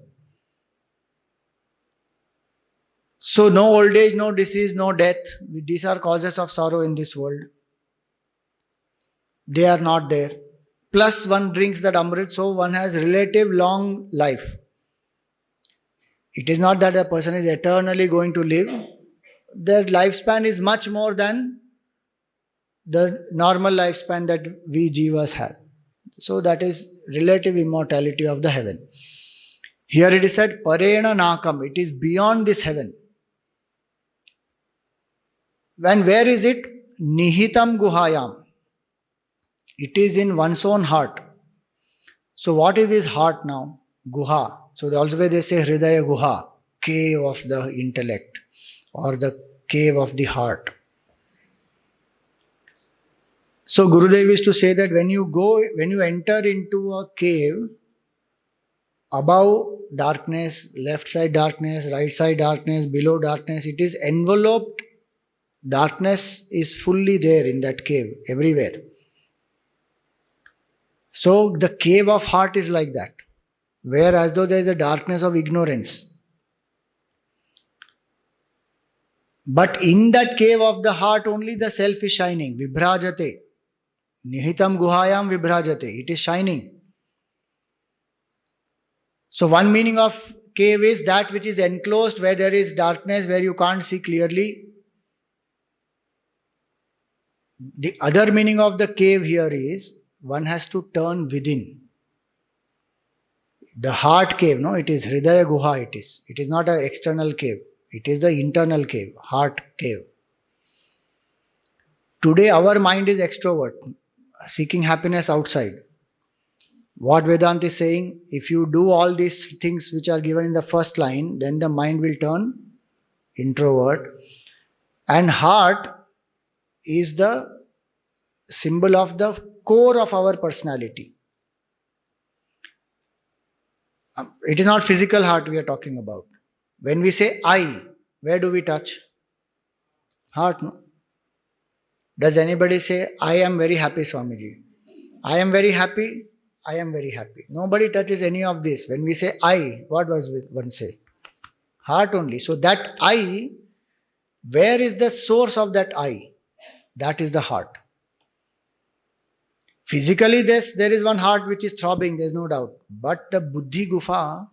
So no old age, no disease, no death. These are causes of sorrow in this world. They are not there. Plus one drinks that Amrit, so one has relative long life. It is not that a person is eternally going to live. Their lifespan is much more than the normal lifespan that we jivas have. So that is relative immortality of the heaven. Here it is said, Parena Nakam. It is beyond this heaven. Where is it? Nihitam Guhayam. It is in one's own heart. So what is this heart now? Guha. So also they say Hridaya Guha, cave of the intellect or the cave of the heart. So Gurudev used to say that when you enter into a cave, above darkness, left side darkness, right side darkness, below darkness, it is enveloped. Darkness is fully there in that cave, everywhere. So the cave of heart is like that, where as though there is a darkness of ignorance. But in that cave of the heart only the self is shining. Vibhrajate. Nihitam guhayam vibhrajate. It is shining. So one meaning of cave is that which is enclosed, where there is darkness, where you can't see clearly. The other meaning of the cave here is one has to turn within. The heart cave, no, it is Hridaya Guha, it is. It is not an external cave. It is the internal cave, heart cave. Today our mind is extrovert, seeking happiness outside. What Vedanta is saying, if you do all these things which are given in the first line, then the mind will turn introvert. And heart is the symbol of the core of our personality. It is not physical heart we are talking about. When we say I, where do we touch? Heart, no? Does anybody say, I am very happy, Swamiji? I am very happy, I am very happy. Nobody touches any of this. When we say I, what does one say? Heart only. So that I, where is the source of that I? That is the heart. Physically, there is one heart which is throbbing, there is no doubt. But the Buddhi Gufa,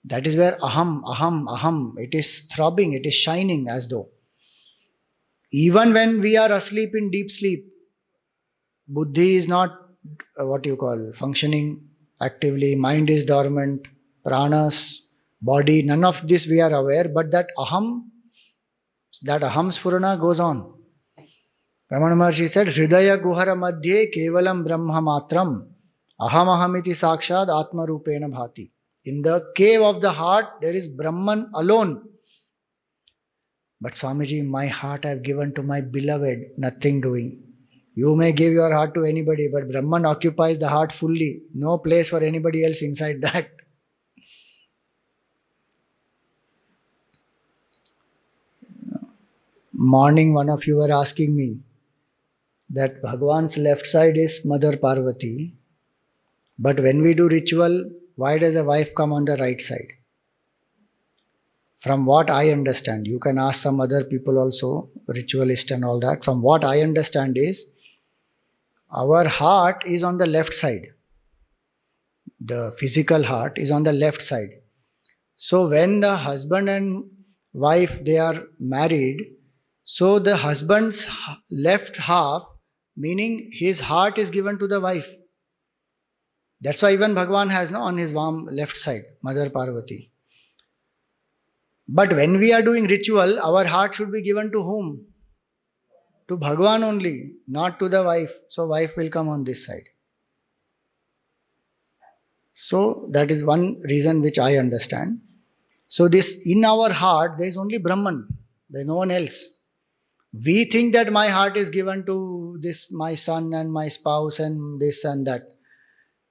that is where aham, it is throbbing, it is shining as though. Even when we are asleep in deep sleep, Buddhi is not, functioning actively, mind is dormant, pranas, body, none of this we are aware, but that aham spurana goes on. Ramana Maharshi said, Hridaya Guhara Madhye Kevalam Brahma Matram Aham Ahamiti Sakshad Atma Rupena Bhati. In the cave of the heart, there is Brahman alone. But Swamiji, my heart I have given to my beloved, nothing doing. You may give your heart to anybody, but Brahman occupies the heart fully. No place for anybody else inside that. Morning, one of you were asking me that Bhagwan's left side is Mother Parvati, but when we do ritual, why does a wife come on the right side? From what I understand, you can ask some other people also, ritualist and all that. From what I understand is, our heart is on the left side. The physical heart is on the left side. So when the husband and wife, they are married, so the husband's left half, meaning his heart is given to the wife. That's why even Bhagwan has on his warm left side, Mother Parvati. But when we are doing ritual, our heart should be given to whom? To Bhagwan only, not to the wife. So wife will come on this side. So that is one reason which I understand. So this, in our heart, there is only Brahman. There is no one else. We think that my heart is given to this, my son and my spouse and this and that.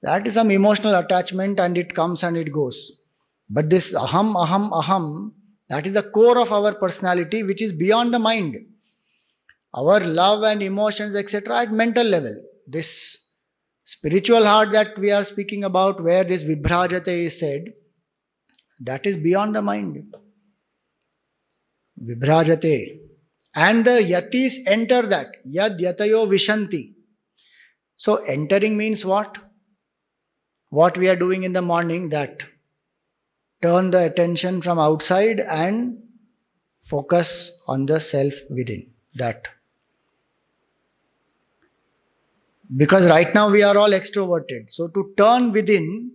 That is some emotional attachment and it comes and it goes. But this aham, aham, aham, that is the core of our personality which is beyond the mind. Our love and emotions, etc. at mental level. This spiritual heart that we are speaking about, where this vibhrajate is said, that is beyond the mind. Vibhrajate. And the yatis enter that. Yad yatayo vishanti. So entering means what? What we are doing in the morning, that. Turn the attention from outside and focus on the self within. That. Because right now we are all extroverted. So to turn within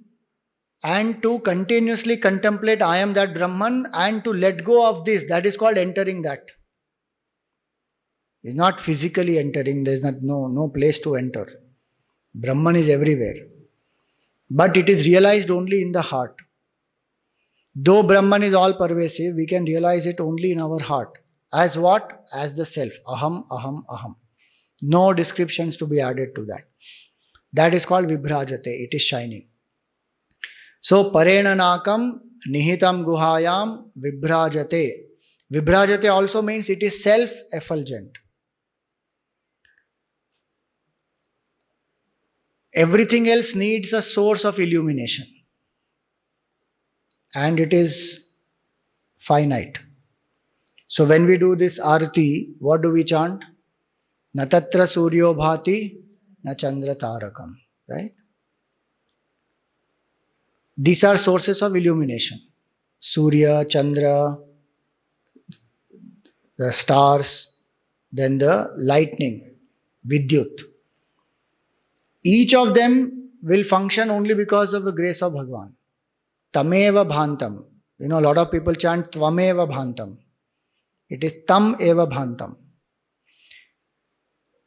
and to continuously contemplate I am that Brahman and to let go of this, that is called entering that. It's not physically entering, there is no place to enter. Brahman is everywhere. But it is realized only in the heart. Though Brahman is all pervasive, we can realize it only in our heart. As what? As the self. Aham, aham, aham. No descriptions to be added to that. That is called vibhrajate. It is shining. So parena nakam nihitam guhayam vibhrajate. Vibhrajate also means it is self-effulgent. Everything else needs a source of illumination. And it is finite. So when we do this arati, what do we chant? Na tatra suryo bhati, na chandra tarakam. Right? These are sources of illumination. Surya, Chandra, the stars, then the lightning, Vidyut. Each of them will function only because of the grace of Bhagwan. Tameva bhantam. A lot of people chant Tvameva bhantam. It is Tam eva bhantam.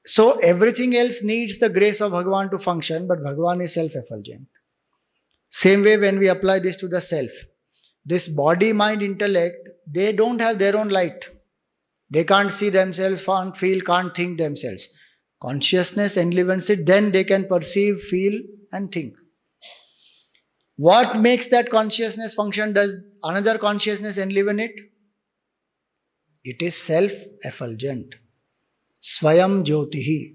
So everything else needs the grace of Bhagwan to function, but Bhagwan is self-effulgent. Same way when we apply this to the self. This body, mind, intellect, they don't have their own light. They can't see themselves, can't feel, can't think themselves. Consciousness enlivens it, then they can perceive, feel and think. What makes that consciousness function? Does another consciousness enliven it? It is self-effulgent. Swayam Jyotihi,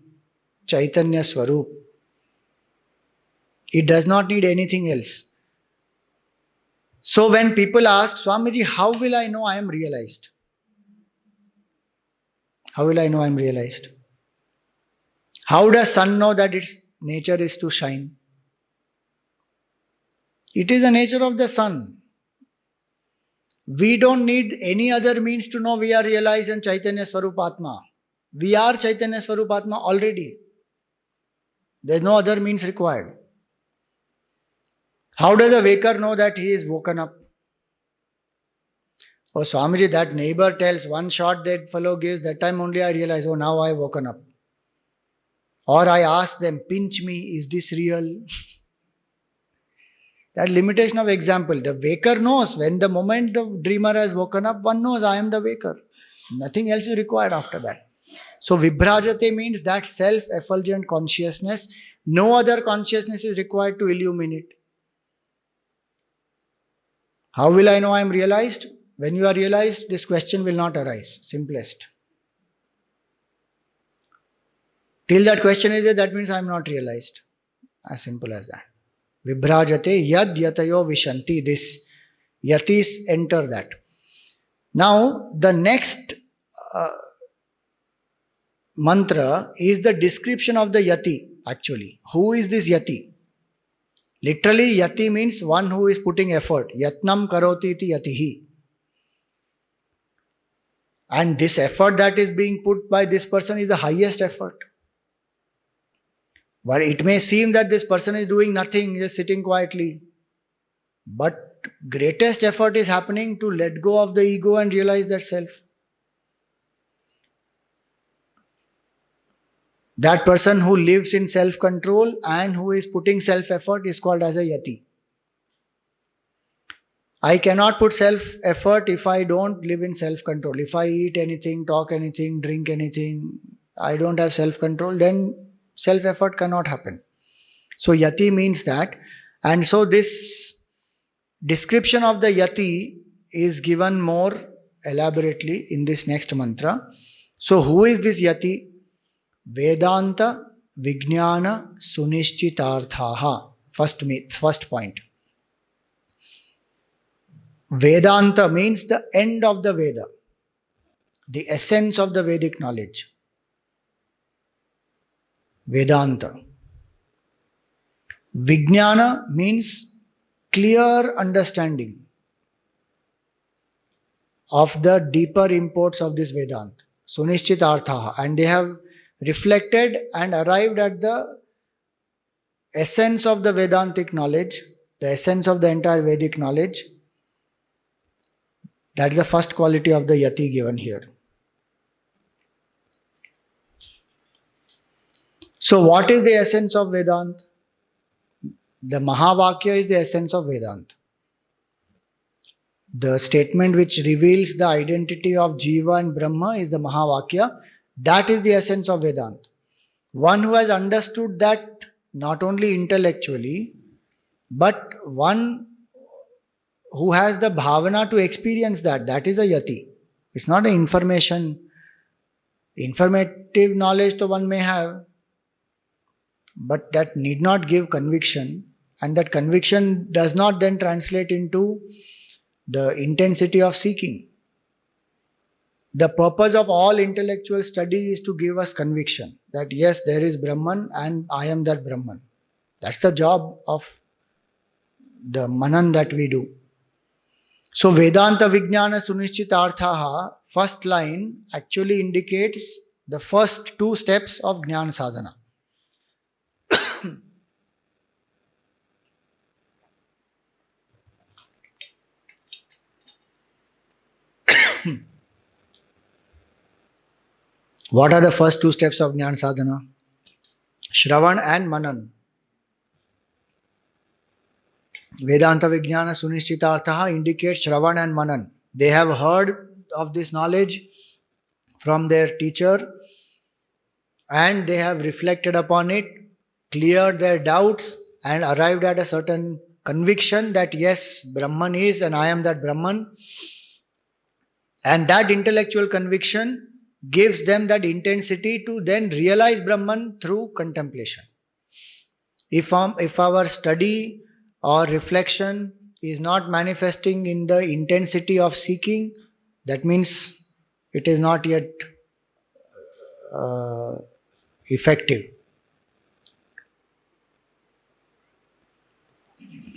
Chaitanya Swarup. It does not need anything else. So when people ask, Swamiji, how will I know I am realized? How will I know I am realized? How does sun know that its nature is to shine? It is the nature of the sun. We don't need any other means to know we are realized in Chaitanya Swarupatma. We are Chaitanya Swarupatma already. There is no other means required. How does a waker know that he is woken up? Oh Swamiji, that neighbor tells, one shot that fellow gives, that time only I realize, oh now I have woken up. Or I ask them, pinch me, is this real? That limitation of example. The waker knows when the moment the dreamer has woken up, one knows I am the waker. Nothing else is required after that. So Vibhrajate means that self-effulgent consciousness. No other consciousness is required to illuminate. How will I know I am realized? When you are realized, this question will not arise. Simplest. Till that question is there, that means I am not realized. As simple as that. Vibhrajate yad yatayo vishanti. This yatis enter that. Now, the next mantra is the description of the yati actually. Who is this yati? Literally, yati means one who is putting effort. Yatnam karoti iti yatihi. And this effort that is being put by this person is the highest effort. But it may seem that this person is doing nothing, just sitting quietly. But greatest effort is happening to let go of the ego and realize that self. That person who lives in self-control and who is putting self-effort is called as a yati. I cannot put self-effort if I don't live in self-control. If I eat anything, talk anything, drink anything, I don't have self-control, then self-effort cannot happen. So yati means that. And so this description of the yati is given more elaborately in this next mantra. So who is this yati? Vedanta Vijnana Sunishchitarthaha. First point. Vedanta means the end of the Veda, the essence of the Vedic knowledge. Vedanta. Vijnana means clear understanding of the deeper imports of this Vedanta. Sunishchitarthaha. And they have reflected and arrived at the essence of the Vedantic knowledge, the essence of the entire Vedic knowledge. That is the first quality of the yati given here. So what is the essence of Vedanta? The Mahavakya is the essence of Vedanta. The statement which reveals the identity of Jiva and Brahma is the Mahavakya. That is the essence of Vedanta. One who has understood that not only intellectually, but one who has the bhavana to experience that, that is a yati. It's not an informative knowledge to one may have, but that need not give conviction, and that conviction does not then translate into the intensity of seeking. The purpose of all intellectual study is to give us conviction that yes, there is Brahman and I am that Brahman. That's the job of the manan that we do. So Vedanta Vijnana Sunishchitarthaha, first line actually indicates the first two steps of Jnana Sadhana. What are the first two steps of Jnana Sadhana? Shravan and Manan. Vedanta Vijnana Sunishchitarthaha indicates Shravan and Manan. They have heard of this knowledge from their teacher and they have reflected upon it, cleared their doubts and arrived at a certain conviction that yes, Brahman is and I am that Brahman. And that intellectual conviction gives them that intensity to then realize Brahman through contemplation. If our study or reflection is not manifesting in the intensity of seeking, that means it is not yet effective.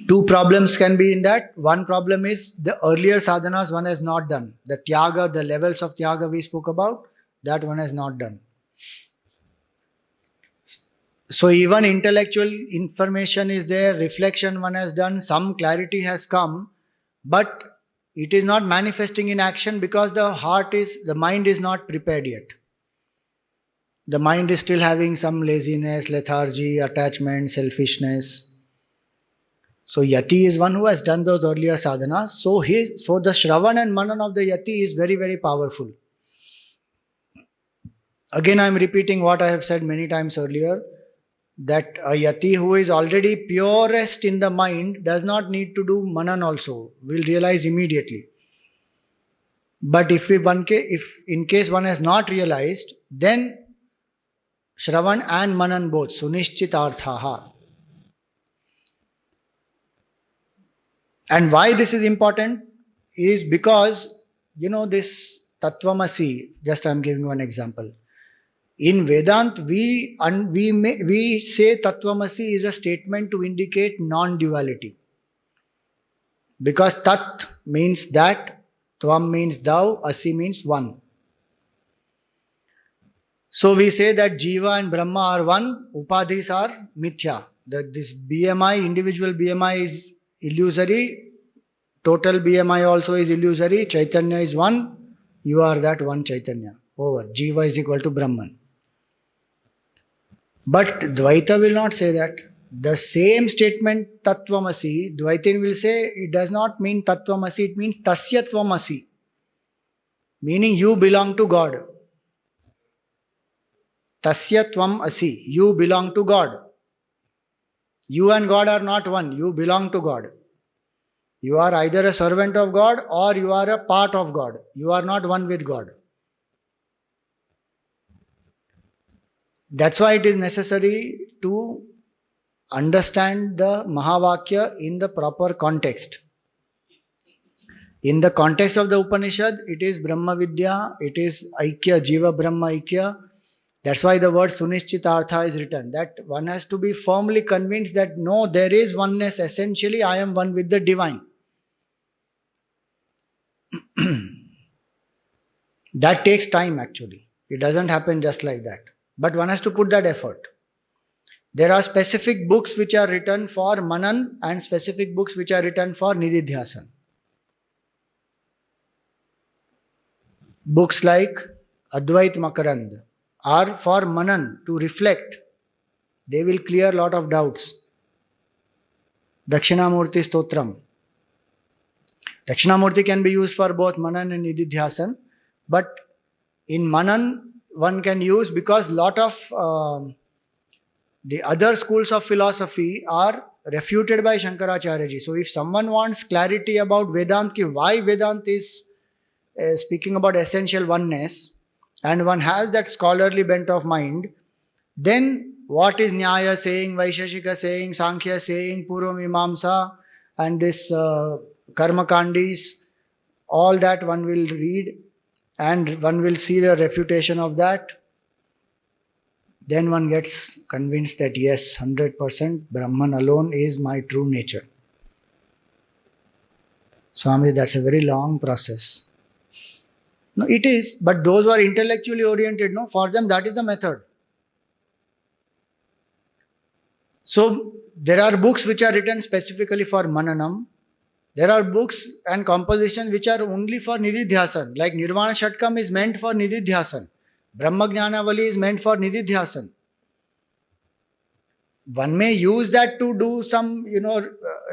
Two problems can be in that. One problem is the earlier sadhanas one has not done. The tyaga, the levels of tyaga we spoke about, that one has not done. So even intellectual information is there, reflection one has done, some clarity has come, but it is not manifesting in action because the mind is not prepared yet. The mind is still having some laziness, lethargy, attachment, selfishness. So Yati is one who has done those earlier sadhanas. So the Shravan and Manan of the Yati is very, very powerful. Again, I am repeating what I have said many times earlier, that a Yati who is already purest in the mind does not need to do Manan also. Will realize immediately. But if in case one has not realized, then Shravan and Manan both, Sunishchitarthaha. And why this is important is because, this Tattvamasi, just I am giving one example. In Vedant, we say Tattvamasi is a statement to indicate non-duality. Because Tat means that, Tvam means thou, Asi means one. So we say that Jiva and Brahma are one, Upadhis are Mithya. This BMI, individual BMI is illusory, total BMI also is illusory, Chaitanya is one, you are that one Chaitanya. Over. Jiva is equal to Brahman. But Dvaita will not say that. The same statement Tattvamasi, Dvaitin will say it does not mean Tattvamasi, it means Tasyatvamasi. Meaning you belong to God. Tasyatvam asi, you belong to God. You and God are not one, you belong to God. You are either a servant of God or you are a part of God. You are not one with God. That's why it is necessary to understand the Mahavakya in the proper context. In the context of the Upanishad, it is Brahma Vidya, it is Aikya, Jiva Brahma Aikya. That's why the word Sunishchitartha is written. That one has to be firmly convinced that no, there is oneness. Essentially, I am one with the divine. That takes time actually. It doesn't happen just like that. But one has to put that effort. There are specific books which are written for Manan and specific books which are written for Nididhyasan. Books like Advait Makarand are for Manan, to reflect. They will clear a lot of doubts. Dakshinamurti Stotram. Dakshinamurti can be used for both Manan and Nididhyasan, but in Manan one can use because lot of the other schools of philosophy are refuted by Shankaracharya ji. So if someone wants clarity about Vedanta, why Vedanta is speaking about essential oneness, and one has that scholarly bent of mind, then what is Nyaya saying, Vaisheshika saying, Sankhya saying, Purvamimamsa, and this Karma Kandis, all that one will read and one will see the refutation of that. Then one gets convinced that yes, 100% Brahman alone is my true nature. Swami, that's a very long process. No, it is, but those who are intellectually oriented, no, for them that is the method. So there are books which are written specifically for Mananam. There are books and compositions which are only for Nididhyasan. Like Nirvana Shatkam is meant for Nididhyasan. Brahma Jnanavali is meant for Nididhyasan. One may use that to do some,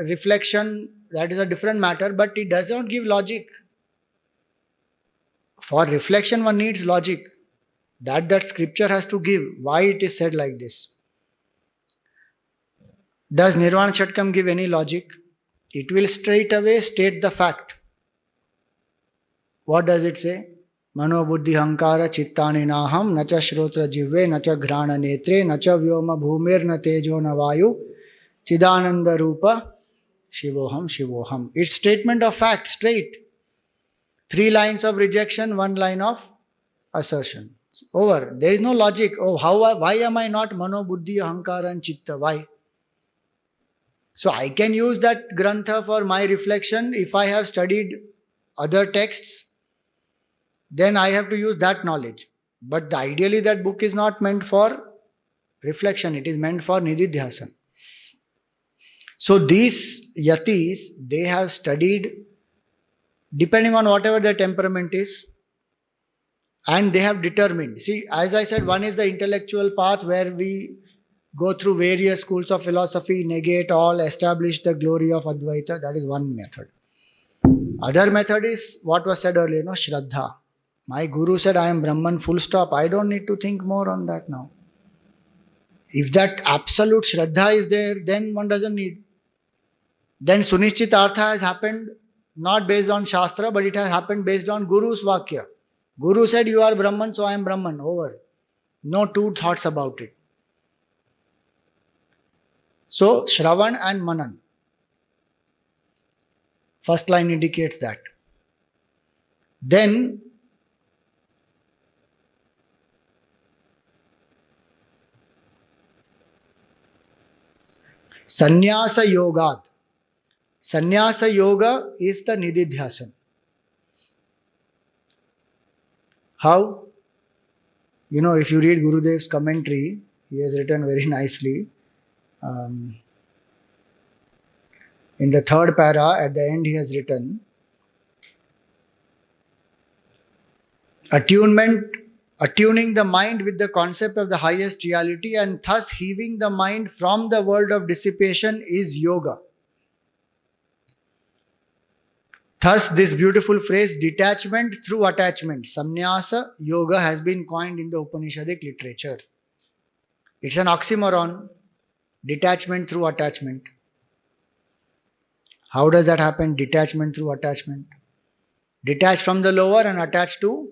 reflection. That is a different matter, but it does not give logic. For reflection, one needs logic. That scripture has to give. Why it is said like this? Does Nirvana Shatkam give any logic? It will straight away state the fact. What does it say? Mano buddhi hankara chittani naham nacha shrotra jivve nacha ghrana netre nacha vyoma bhumir na tejo na vayu chidananda rupa shivoham shivoham. It's statement of fact, straight. 3 lines of rejection, 1 line of assertion. Over. There is no logic. Oh, why am I not mano buddhi hankara and chitta? Why? So I can use that grantha for my reflection. If I have studied other texts, then I have to use that knowledge. But ideally that book is not meant for reflection. It is meant for Nididhyasan. So these yatis, they have studied depending on whatever their temperament is. And they have determined. See, as I said, one is the intellectual path where we go through various schools of philosophy, negate all, establish the glory of Advaita. That is one method. Other method is what was said earlier, no, Shraddha. My guru said, I am Brahman, full stop. I don't need to think more on that now. If that absolute Shraddha is there, then one doesn't need. Then Sunishchitartha has happened not based on Shastra, but it has happened based on Guru's Vakya. Guru said, you are Brahman, so I am Brahman. Over. No two thoughts about it. So, Shravan and Manan. First line indicates that. Then, Sannyasa Yogat. Sannyasa Yoga is the Nididhyasan. How? You know, if you read Gurudev's commentary, he has written very nicely. In the third para, at the end, he has written, attuning the mind with the concept of the highest reality and thus heaving the mind from the world of dissipation is yoga. Thus, this beautiful phrase, detachment through attachment, Samnyasa Yoga, has been coined in the Upanishadic literature. It's an oxymoron, detachment through attachment. How does that happen? Detachment through attachment. Detach from the lower and attach to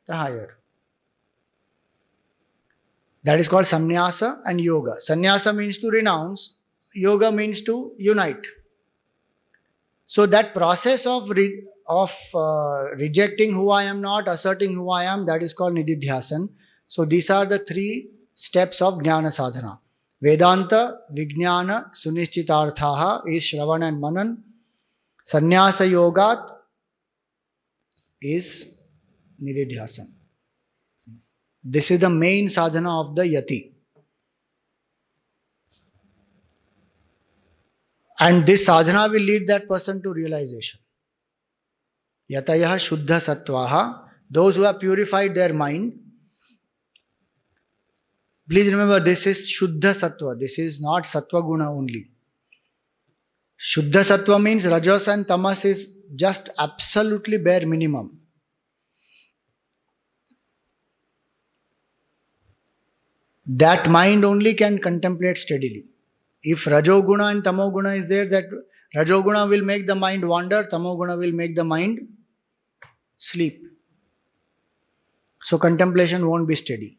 the higher. That is called Samnyasa and Yoga. Sannyasa means to renounce, Yoga means to unite. So that process of rejecting who I am not, asserting who I am, that is called Nididhyasan. So these are the three steps of Jnana Sadhana. Vedanta, Vijnana, Sunishchitarthaha is Shravan and Manan. Sannyasa Yogat is Nididhyasan. This is the main sadhana of the Yati. And this sadhana will lead that person to realization. Yatayaha Shuddha Sattvaha, those who have purified their mind. Please remember, this is Shuddha Sattva. This is not Sattva Guna only. Shuddha Sattva means Rajas and Tamas is just absolutely bare minimum. That mind only can contemplate steadily. If Rajoguna and Tamoguna is there, that Rajoguna will make the mind wander, Tamoguna will make the mind sleep. So contemplation won't be steady.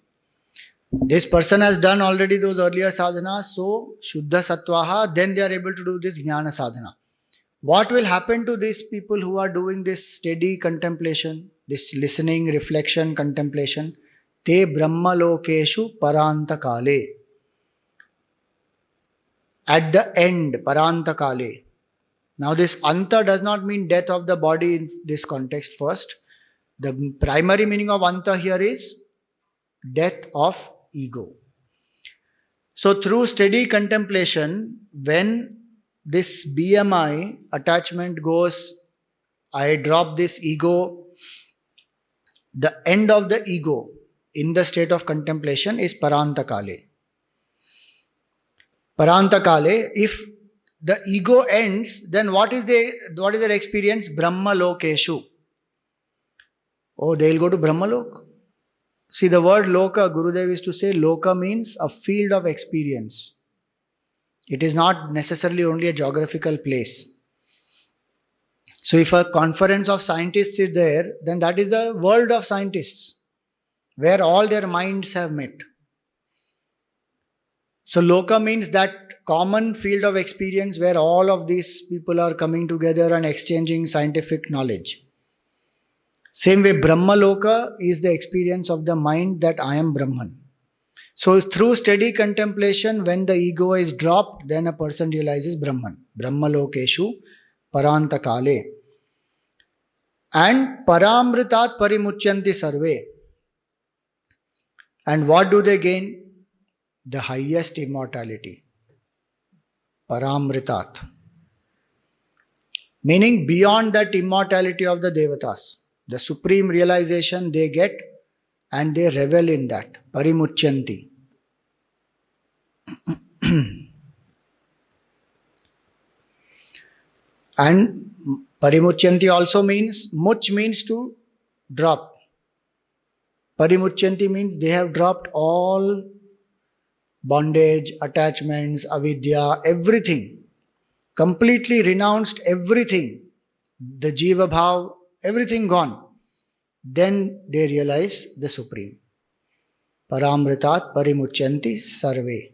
This person has done already those earlier sadhanas, so Shuddha Sattvaha, then they are able to do this Jnana Sadhana. What will happen to these people who are doing this steady contemplation, this listening, reflection, contemplation? Te Brahmalokeshu Paranta Kale. At the end, Paranta Kale. Now this Anta does not mean death of the body in this context first. The primary meaning of Anta here is death of ego. So through steady contemplation, when this BMI attachment goes, I drop this ego, the end of the ego in the state of contemplation is Paranta Kale. Paranta Kale, if the ego ends, then what is their experience? Brahma Lokeshu. Oh, they will go to Brahma Lok. See, the word Loka, Gurudev is to say, Loka means a field of experience. It is not necessarily only a geographical place. So if a conference of scientists is there, then that is the world of scientists, where all their minds have met. So Loka means that common field of experience where all of these people are coming together and exchanging scientific knowledge. Same way, Brahma Loka is the experience of the mind that I am Brahman. So through steady contemplation, when the ego is dropped, then a person realizes Brahman. Brahma Lokeshu Paranta Kale. And Paramritat Parimuchyanti Sarve. And what do they gain? The highest immortality. Paramritat. Meaning beyond that immortality of the Devatas. The supreme realization they get and they revel in that. Parimuchyanti. And parimuchyanti also means, much means to drop. Parimuchyanti means they have dropped all bondage, attachments, avidya, everything. Completely renounced everything. The jiva bhav, everything gone. Then they realize the Supreme. Paramritat parimuchyanti sarve.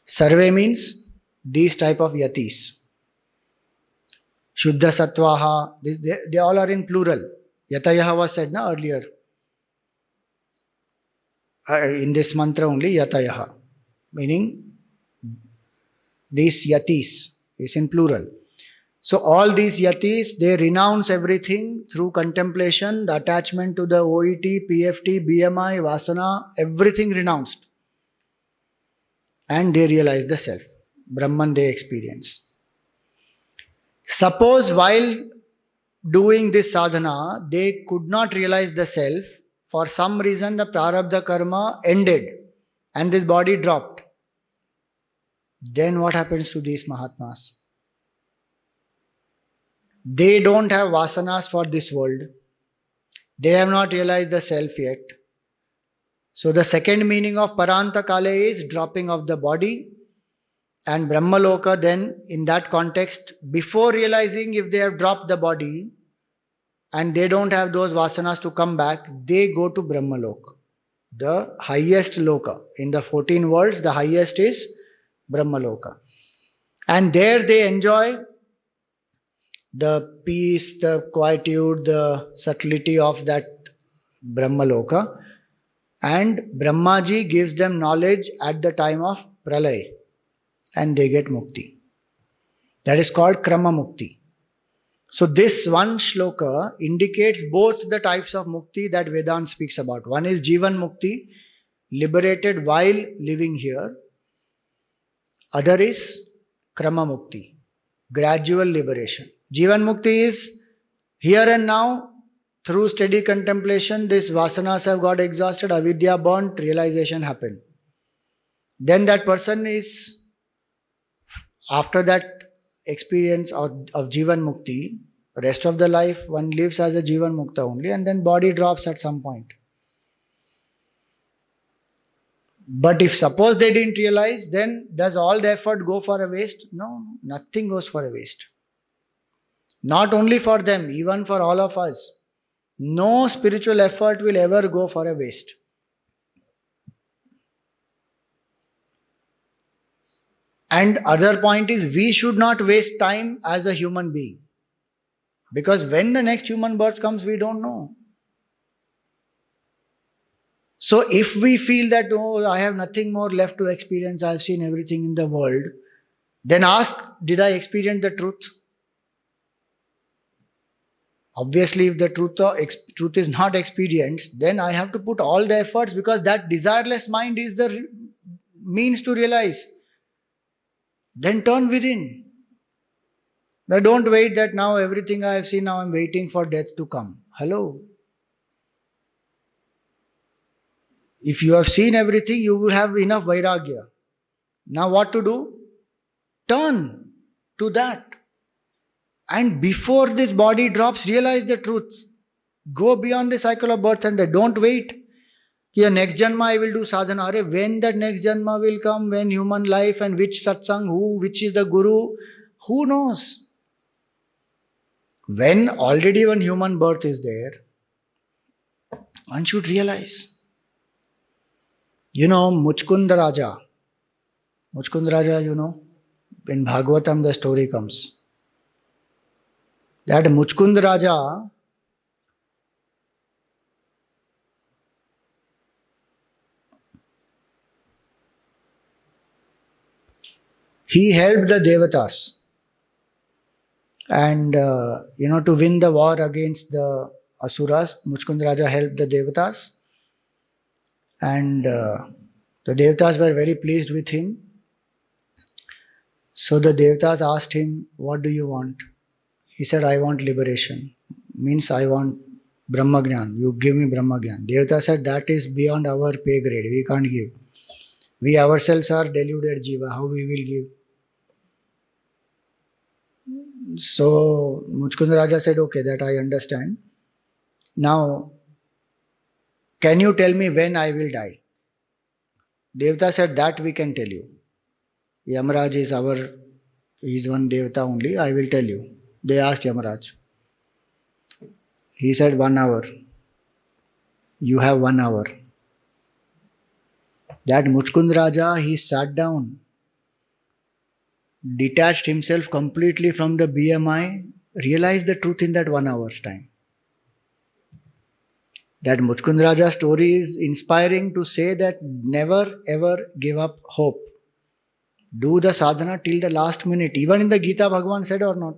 Sarve means these type of yatis. Shuddha sattvaha, they all are in plural. Yatayaha was said earlier. In this mantra only, yatayaha. Meaning, these yatis is in plural. So all these yatis, they renounce everything through contemplation, the attachment to the OET, PFT, BMI, Vasana, everything renounced. And they realize the self. Brahman they experience. Suppose while doing this sadhana, they could not realize the self. For some reason the prarabdha karma ended and this body dropped. Then what happens to these Mahatmas? They don't have vasanas for this world. They have not realized the self yet. So the second meaning of Paranta Kale is dropping of the body. And Brahmaloka then in that context, before realizing if they have dropped the body and they don't have those vasanas to come back, they go to Brahmaloka. The highest loka. In the 14 worlds, the highest is Brahmaloka. And there they enjoy the peace, the quietude, the subtlety of that Brahmaloka. And Brahmaji gives them knowledge at the time of Pralay. And they get mukti. That is called Krama Mukti. So this one shloka indicates both the types of mukti that Vedanta speaks about. One is Jivan Mukti, liberated while living here. Other is Krama Mukti, gradual liberation. Jivan Mukti is here and now, through steady contemplation, these vasanas have got exhausted, avidya burnt, realization happened. Then that person is, after that experience of Jivan Mukti, rest of the life one lives as a Jivan Mukta only, and then body drops at some point. But if suppose they didn't realize, then does all the effort go for a waste? No, nothing goes for a waste. Not only for them, even for all of us. No spiritual effort will ever go for a waste. And other point is, we should not waste time as a human being. Because when the next human birth comes, we don't know. So if we feel that, oh, I have nothing more left to experience, I have seen everything in the world, then ask, did I experience the truth? Obviously, if the truth is not experienced, then I have to put all the efforts, because that desireless mind is the means to realize. Then turn within. Now don't wait that now everything I have seen, now I am waiting for death to come. Hello. If you have seen everything, you will have enough vairagya. Now what to do? Turn to that. And before this body drops, realize the truth. Go beyond the cycle of birth and death. Don't wait. Here next janma I will do sadhana. When that next janma will come, when human life and which satsang, which is the guru, who knows? When already one human birth is there, one should realize. You know, Muchkund Raja. Muchkund Raja, you know, in Bhagavatam the story comes. That Muchkund Raja, he helped the Devatas. And, to win the war against the Asuras, Muchkund Raja helped the Devatas. And the Devatas were very pleased with him. So the Devatas asked him, what do you want? He said, I want liberation. Means I want Brahma Gyan, you give me Brahma Gyan. Devata said that is beyond our pay grade, we can't give. We ourselves are deluded jiva, how we will give? So Muchkund Raja said, okay, that I understand. Now, can you tell me when I will die? Devata said, that we can tell you. Yamaraj is he is one Devata only, I will tell you. They asked Yamaraj. He said 1 hour. You have 1 hour. That Muchkund Raja, he sat down, detached himself completely from the BMI, realized the truth in that 1 hour's time. That Muchkund Raja story is inspiring to say that never ever give up hope. Do the sadhana till the last minute. Even in the Gita, Bhagavan said or not?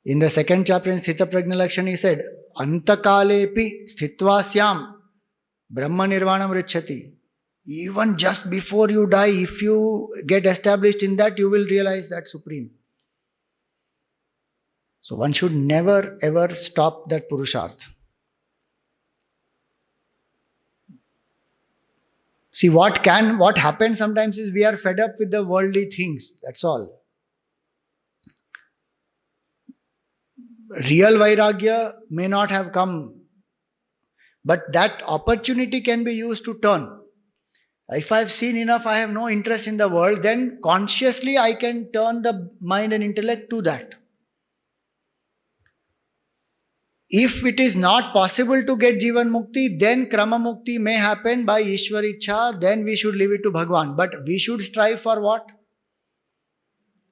In the second chapter in Sthita Prajna Lakshana, he said, Antakalepi sthitvasyam Brahma Nirvanam Richati. Even just before you die, if you get established in that, you will realize that Supreme. So one should never ever stop that Purusharth. See, what happens sometimes is we are fed up with the worldly things. That's all. Real Vairagya may not have come, but that opportunity can be used to turn. If I have seen enough, I have no interest in the world, then consciously I can turn the mind and intellect to that. If it is not possible to get Jivan Mukti, then Krama Mukti may happen by Ishwar Ichha, then we should leave it to Bhagwan. But we should strive for what?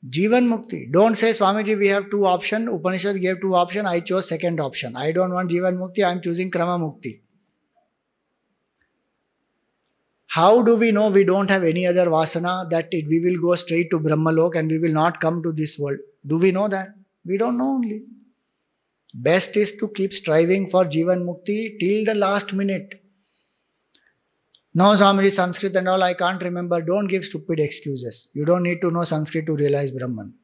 Jivan Mukti. Don't say, Swamiji, we have 2 options. Upanishad gave 2 options. I chose second option. I don't want Jivan Mukti. I am choosing Krama Mukti. How do we know we don't have any other vasana, that we will go straight to Brahmalok and we will not come to this world? Do we know that? We don't know only. Best is to keep striving for Jivan Mukti till the last minute. No, Swamiji, Sanskrit and all, I can't remember. Don't give stupid excuses. You don't need to know Sanskrit to realize Brahman.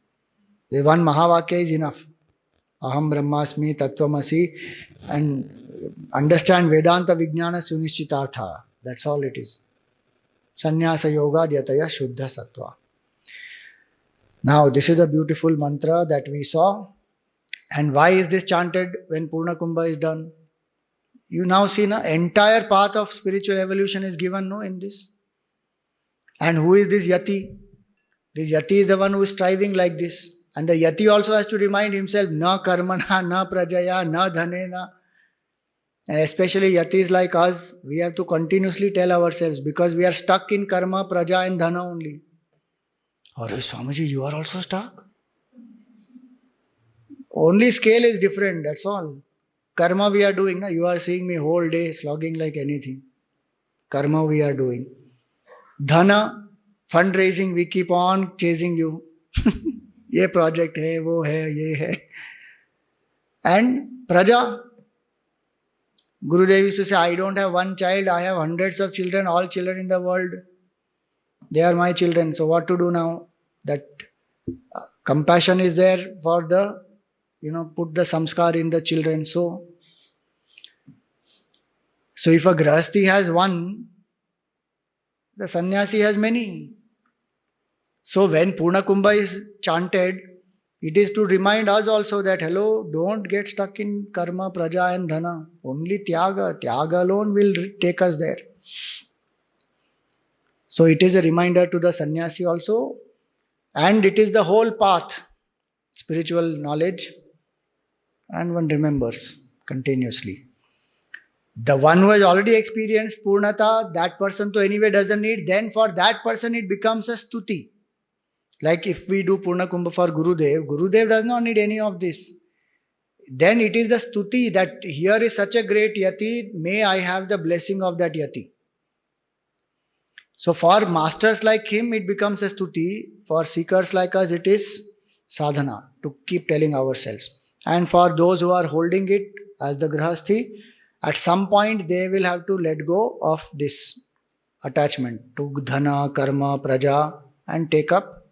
The one Mahavakya is enough. Aham Brahmasmi Tattvamasi, and understand Vedanta Vijnana Sunishchitartha. That's all it is. Sannyasa Yoga Dyataya Shuddha Sattva. Now, this is a beautiful mantra that we saw. And why is this chanted when Purna Kumbha is done? You now see, the entire path of spiritual evolution is given in this. And who is this Yati? This Yati is the one who is striving like this. And the Yati also has to remind himself, na karmana, na prajaya, na dhanena. And especially Yatis like us, we have to continuously tell ourselves, because we are stuck in karma, praja and dhana only. Or Swamiji, you are also stuck? Only scale is different, that's all. Karma we are doing. You are seeing me whole day slogging like anything. Karma we are doing. Dhana, fundraising, we keep on chasing you. Ye project hai, wo hai, ye hai. And praja. Gurudev used to say, I don't have one child, I have hundreds of children, all children in the world. They are my children. So what to do now? That compassion is there for the, put the samskar in the children. So if a grahasti has one, the sannyasi has many. So when Purna Kumbha is chanted, it is to remind us also that, hello, don't get stuck in karma, praja and dhana. Only tyaga. Tyaga alone will take us there. So it is a reminder to the sannyasi also. And it is the whole path, spiritual knowledge. And one remembers continuously. The one who has already experienced Purnata, that person to anyway doesn't need. Then for that person it becomes a stuti. Like if we do Purna Kumbha for Gurudev, Gurudev does not need any of this. Then it is the stuti that here is such a great yati, may I have the blessing of that yati. So for masters like him, it becomes a stuti. For seekers like us, it is sadhana, to keep telling ourselves. And for those who are holding it as the grahasthi, at some point they will have to let go of this attachment to dhana, karma, praja and take up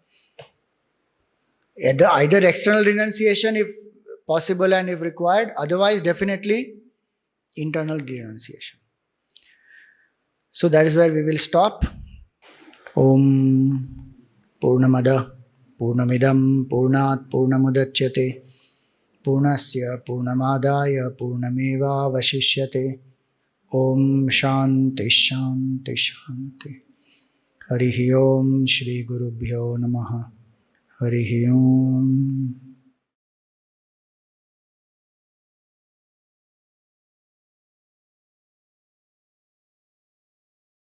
either external renunciation if possible and if required. Otherwise, definitely internal renunciation. So that is where we will stop. Om Purnamada Purnamidam Purnat Purnamudachyate Purnasya Purnamadaya Purnameva Vashishyate. Om Shanti Shanti Shanti. Harihi Om Shri Gurubhyo Namaha. Harihi Om.